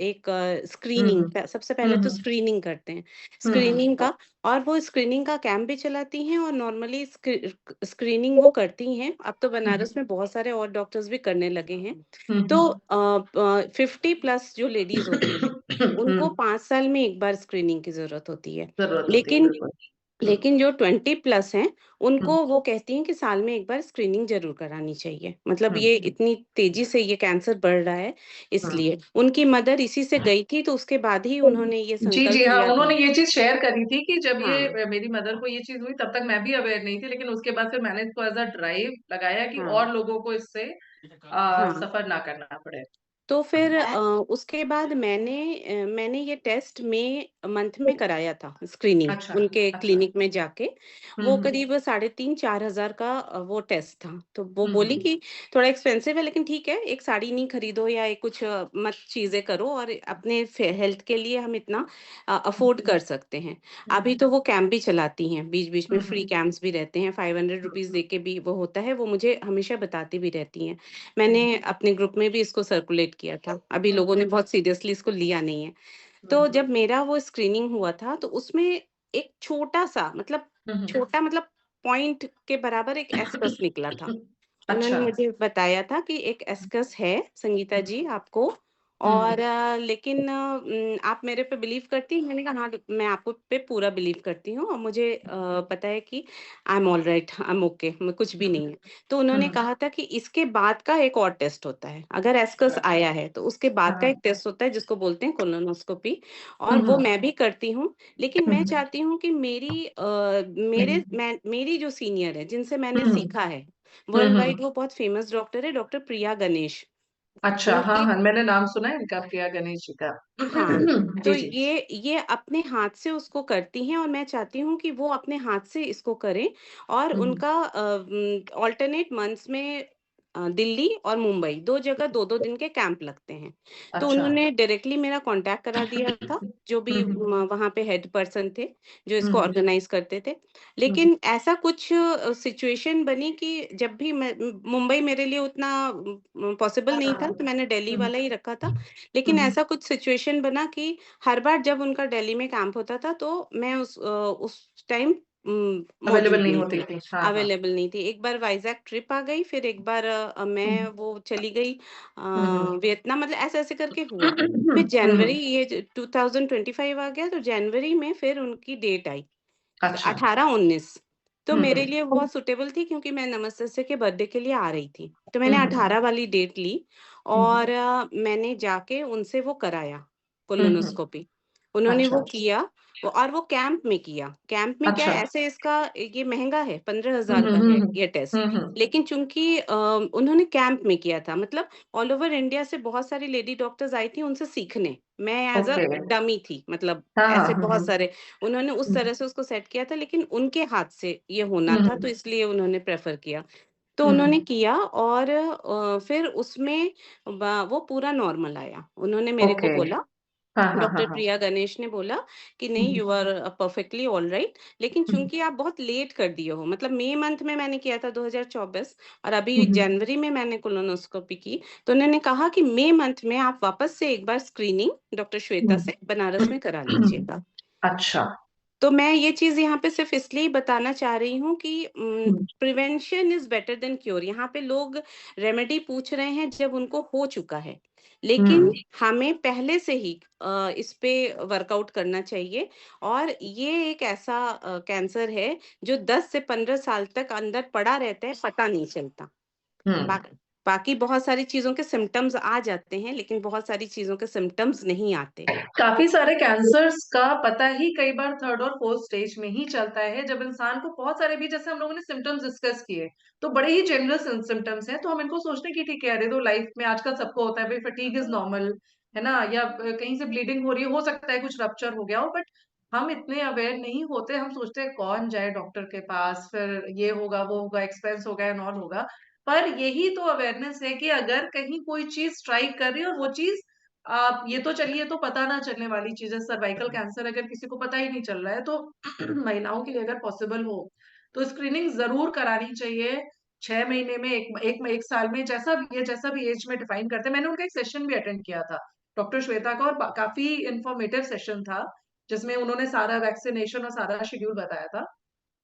Speaker 5: एक स्क्रीनिंग, सबसे पहले तो स्क्रीनिंग करते हैं, स्क्रीनिंग का। और वो स्क्रीनिंग का कैंप भी चलाती हैं और नॉर्मली स्क्रीनिंग वो करती हैं। अब तो बनारस में बहुत सारे और डॉक्टर्स भी करने लगे हैं। तो 50 प्लस जो लेडीज होती हैं उनको
Speaker 1: हम्म
Speaker 5: 5 साल में एक बार स्क्रीनिंग की जरूरत होती है।
Speaker 1: जरूरत होती है,
Speaker 5: लेकिन
Speaker 1: बिल्कुल।
Speaker 5: लेकिन जो 20+ हैं उनको
Speaker 1: हम्म
Speaker 5: वो कहती हैं कि साल में एक बार स्क्रीनिंग जरूर करानी चाहिए। मतलब
Speaker 1: हम्म
Speaker 5: ये इतनी तेजी से ये कैंसर बढ़ रहा है,
Speaker 1: हम्म
Speaker 5: इसलिए उनकी मदर इसी से गई थी, तो उसके बाद ही उन्होंने ये
Speaker 1: जी
Speaker 5: संकल्प
Speaker 1: जी हाँ,
Speaker 5: लिया था।
Speaker 1: उन्होंने ये चीज शेयर करी थी कि जब
Speaker 5: हाँ
Speaker 1: ये मेरी मदर को ये चीज हुई तब तक मैं भी अवेयर नहीं थी, लेकिन उसके बाद फिर मैंने इसको एज अ ड्राइव लगाया कि
Speaker 5: हाँ
Speaker 1: और लोगों को इससे
Speaker 5: हाँ।
Speaker 1: सफर ना करना पड़े।
Speaker 5: तो फिर उसके बाद मैंने ये टेस्ट मई मंथ में कराया था, स्क्रीनिंग
Speaker 1: अच्छा
Speaker 5: उनके
Speaker 1: अच्छा।
Speaker 5: क्लिनिक में जाके। वो
Speaker 1: हम्म
Speaker 5: करीब 3,500-4,000 का वो टेस्ट था। तो वो बोली
Speaker 1: हम्म
Speaker 5: कि थोड़ा एक्सपेंसिव है, लेकिन ठीक है, एक साड़ी नहीं खरीदो या एक कुछ मत चीजें करो, और अपने हेल्थ के लिए हम इतना अफोर्ड कर सकते हैं। अभी तो वो कैंप भी चलाती हैं, बीच बीच में फ्री कैंप्स भी रहते हैं, 500 रुपीज दे के भी वो होता है, वो मुझे हमेशा बताती भी रहती हैं। मैंने अपने ग्रुप में भी इसको सर्कुलेट किया था, अभी लोगों ने बहुत सीरियसली इसको लिया नहीं है। तो जब मेरा वो स्क्रीनिंग हुआ था, तो उसमें एक छोटा सा, मतलब छोटा मतलब पॉइंट के बराबर एक एस्कस निकला था। उन्होंने
Speaker 1: अच्छा।
Speaker 5: मुझे बताया था कि एक एस्कस है संगीता जी आपको, और लेकिन आप मेरे पे बिलीव करती हैं? मैंने कहा हाँ, मैं आपको पे पूरा बिलीव करती हूँ, और मुझे पता है कि I am all right, I am okay, कुछ भी नहीं है। तो उन्होंने कहा था कि इसके बाद का एक और टेस्ट होता है, अगर एस्कस आया है तो उसके बाद का एक टेस्ट होता है जिसको बोलते हैं कोलोनोस्कोपी, और वो मैं भी करती हूँ। लेकिन मैं चाहती हूँ कि मेरी जो सीनियर है, जिनसे मैंने सीखा है, वर्ल्ड वाइड वो बहुत फेमस डॉक्टर है, डॉक्टर प्रिया गणेश।
Speaker 1: अच्छा हाँ
Speaker 5: उनकी
Speaker 1: हाँ, मैंने नाम सुना है इनका, प्रिया गणेश जी का।
Speaker 5: हाँ, तो
Speaker 1: जी जी।
Speaker 5: ये अपने हाथ से उसको करती हैं, और मैं चाहती हूँ कि वो अपने हाथ से इसको करें। और उनका ऑल्टरनेट मंथ्स में दिल्ली और मुंबई 2 जगह 2-2 दिन के कैंप लगते हैं। तो
Speaker 1: अच्छा।
Speaker 5: उन्होंने डायरेक्टली मेरा कांटेक्ट करा दिया था, जो भी वहाँ पे हेड पर्सन थे, जो इसको ऑर्गेनाइज करते थे। लेकिन ऐसा कुछ सिचुएशन बनी कि जब भी मुंबई मेरे लिए उतना पॉसिबल नहीं था, तो मैंने दिल्ली वाला ही रखा था। लेकिन ऐसा कुछ सिचुएशन बना कि हर बार जब उनका दिल्ली में कैंप होता था, तो मैं उस टाइम मौजूद
Speaker 1: अवेलेबल नहीं
Speaker 5: नहीं
Speaker 1: होती
Speaker 5: थी,
Speaker 1: थी, हाँ हाँ।
Speaker 5: अवेलेबल नहीं थी। एक बार वाइजैक ट्रिप आ गई, फिर एक बार मैं वो चली गई वियतनाम, मतलब ऐसे ऐसे करके हुआ। फिर जनवरी, ये 2025 आ गया, तो जनवरी में फिर उनकी डेट आई,
Speaker 1: अच्छा।
Speaker 5: 18-19। तो मेरे लिए वो बहुत सुटेबल थी, क्योंकि मैं नमस्ते के बर्थडे के लिए आ रही थी, तो मैंने 18 वाली डेट ली, और मैंने जाके उनसे वो कराया कोलोनोस्कोपी। उन्होंने
Speaker 1: अच्छा
Speaker 5: वो किया, और वो कैंप में किया। कैंप में क्या
Speaker 1: अच्छा।
Speaker 5: है, ऐसे इसका ये महंगा है, 15,000 का है ये टेस्ट। लेकिन चूंकि उन्होंने कैंप में किया था, मतलब ऑल ओवर इंडिया से बहुत सारी लेडी डॉक्टर्स आई थी उनसे सीखने, मैं एज अ
Speaker 1: ओके।
Speaker 5: डमी थी, मतलब
Speaker 1: हाँ हाँ
Speaker 5: ऐसे बहुत सारे उन्होंने उस तरह से उसको सेट किया था, लेकिन उनके हाथ से ये होना था, तो इसलिए उन्होंने प्रेफर किया। तो उन्होंने किया, और फिर उसमें वो पूरा नॉर्मल आया। उन्होंने मेरे को
Speaker 1: ओके।
Speaker 5: बोला,
Speaker 1: हाँ हाँ हाँ
Speaker 5: डॉक्टर
Speaker 1: हाँ।
Speaker 5: प्रिया गणेश ने बोला कि नहीं, you are perfectly all right, लेकिन चूंकि आप बहुत लेट कर दिए हो, मतलब मई मंथ में मैंने किया था 2024, और अभी जनवरी में मैंने कोलोनोस्कोपी की, तो उन्होंने कहा कि मई मंथ में आप वापस से एक बार स्क्रीनिंग डॉक्टर श्वेता से बनारस में करा लीजिएगा।
Speaker 1: अच्छा।
Speaker 5: तो मैं ये चीज़ यहाँ पे सिर्फ इसलिए बताना चाह रही हूँ कि prevention is better than cure. यहाँ पे लोग रेमेडी पूछ रहे हैं जब उनको हो चुका है, लेकिन हमें पहले से ही इस पे वर्कआउट करना चाहिए। और ये एक ऐसा कैंसर है जो 10 से 15 साल तक अंदर पड़ा रहता है, पता नहीं चलता। बाकी बहुत सारी चीजों के सिम्टम्स आ जाते हैं, लेकिन बहुत सारी चीजों के सिम्टम्स नहीं आते।
Speaker 1: काफी सारे कैंसर्स का पता ही कई बार थर्ड और फोर्थ स्टेज में ही चलता है, जब इंसान को बहुत सारे भी, जैसे हम लोगों ने सिम्टम्स डिस्कस किए, तो बड़े ही जनरल सिम्टम्स हैं, तो हम इनको सोचते हैं कि ठीक है, अरे तो लाइफ में आजकल सबको होता है भाई, फटीग इज नॉर्मल, है ना, या कहीं से ब्लीडिंग हो रही हो सकता है कुछ रप्चर हो गया हो, बट हम इतने अवेयर नहीं होते। हम सोचते हैं कौन जाए डॉक्टर के पास, फिर ये होगा वो होगा, एक्सपेंस होगा एंड ऑल होगा। पर यही तो अवेयरनेस है कि अगर कहीं कोई चीज स्ट्राइक कर रही है और वो चीज आप, ये तो चलिए, तो पता ना चलने वाली चीज है, सर्वाइकल कैंसर अगर किसी को पता ही नहीं चल रहा है, तो महिलाओं के लिए अगर पॉसिबल हो तो स्क्रीनिंग जरूर करानी चाहिए। 6 महीने में, एक साल में, जैसा भी एज में डिफाइन करते हैं। मैंने उनका एक सेशन भी अटेंड किया था डॉक्टर श्वेता का, और काफी इंफॉर्मेटिव सेशन था, जिसमें उन्होंने सारा वैक्सीनेशन और सारा शेड्यूल बताया था।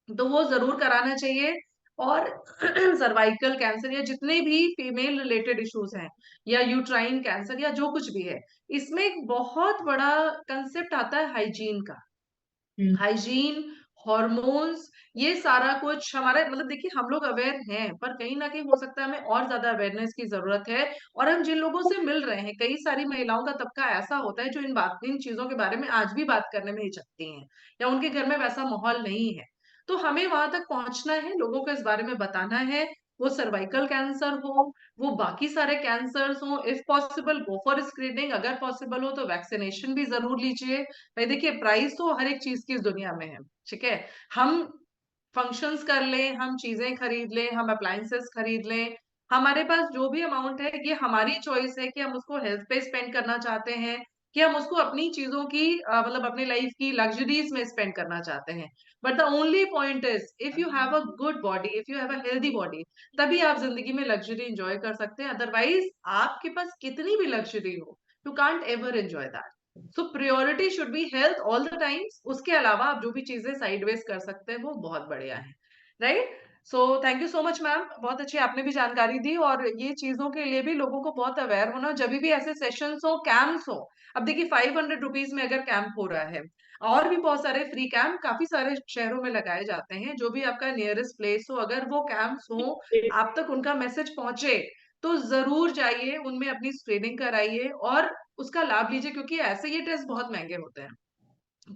Speaker 1: तो वो जरूर कराना चाहिए। और सर्वाइकल कैंसर या जितने भी फीमेल रिलेटेड इश्यूज हैं या यूट्राइन कैंसर या जो कुछ भी है, इसमें एक बहुत बड़ा कंसेप्ट आता है हाइजीन का। हाइजीन, हॉर्मोन्स, ये सारा कुछ हमारा मतलब देखिए हम लोग अवेयर हैं, पर कहीं ना कहीं हो सकता है हमें और ज्यादा अवेयरनेस की जरूरत है। और हम जिन लोगों से मिल रहे हैं, कई सारी महिलाओं का तबका ऐसा होता है जो इन चीजों के बारे में आज भी बात करने में हिचकती हैं या उनके घर में वैसा माहौल नहीं है। तो हमें वहां तक पहुंचना है, लोगों को इस बारे में बताना है, वो सर्वाइकल कैंसर हो, वो बाकी सारे कैंसर्स हो, if possible go for screening, अगर पॉसिबल हो तो वैक्सीनेशन भी जरूर लीजिए। भाई देखिए प्राइस तो हर एक चीज की इस दुनिया में है, ठीक है। हम फंक्शंस कर लें, हम चीजें खरीद लें, हम अप्लायंसेस खरीद लें, हमारे पास जो भी अमाउंट है ये हमारी चॉइस है कि हम उसको हेल्थ पे स्पेंड करना चाहते हैं कि हम उसको अपनी चीजों की मतलब अपनी लाइफ की लग्जरीज में स्पेंड करना चाहते हैं। But the only point is if you have a good body, if you have a healthy body, तभी आप जिंदगी में लग्जरी एंजॉय कर सकते हैं। अदरवाइज आपके पास कितनी भी लग्जरी हो, you can't ever enjoy that. So priority should be health all the times. उसके अलावा आप जो भी चीजें साइडवेज कर सकते हैं वो बहुत बढ़िया है, right. So thank you so much ma'am, बहुत अच्छी आपने भी जानकारी दी। और ये चीजों के लिए भी लोगों को बहुत अवेयर होना, जब भी ऐसे सेशंस हो, कैंप्स हो। अब देखिए 500 रुपीज में अगर कैंप हो रहा है, और भी बहुत सारे फ्री कैंप काफी सारे शहरों में लगाए जाते हैं, जो भी आपका नियरेस्ट प्लेस हो, अगर वो कैंप्स हो, आप तक उनका मैसेज पहुंचे, तो जरूर जाइए, उनमें अपनी स्क्रीनिंग कराइए और उसका लाभ लीजिए, क्योंकि ऐसे ये टेस्ट बहुत महंगे होते हैं।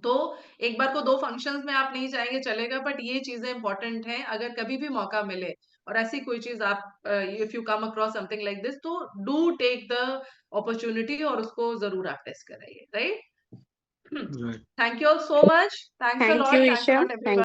Speaker 1: तो एक बार को 2 फंक्शंस में आप नहीं जाएंगे चलेगा, बट ये चीजें इंपॉर्टेंट हैं। अगर कभी भी मौका मिले और ऐसी कोई चीज आप if you come across something like this, तो डू टेक द अपॉर्चुनिटी और उसको जरूर आप टेस्ट कराइए, right. Thank you all so much, thanks a
Speaker 5: thank you
Speaker 1: lot, thanks
Speaker 5: Isha,
Speaker 1: a lot
Speaker 5: thank
Speaker 1: everyone.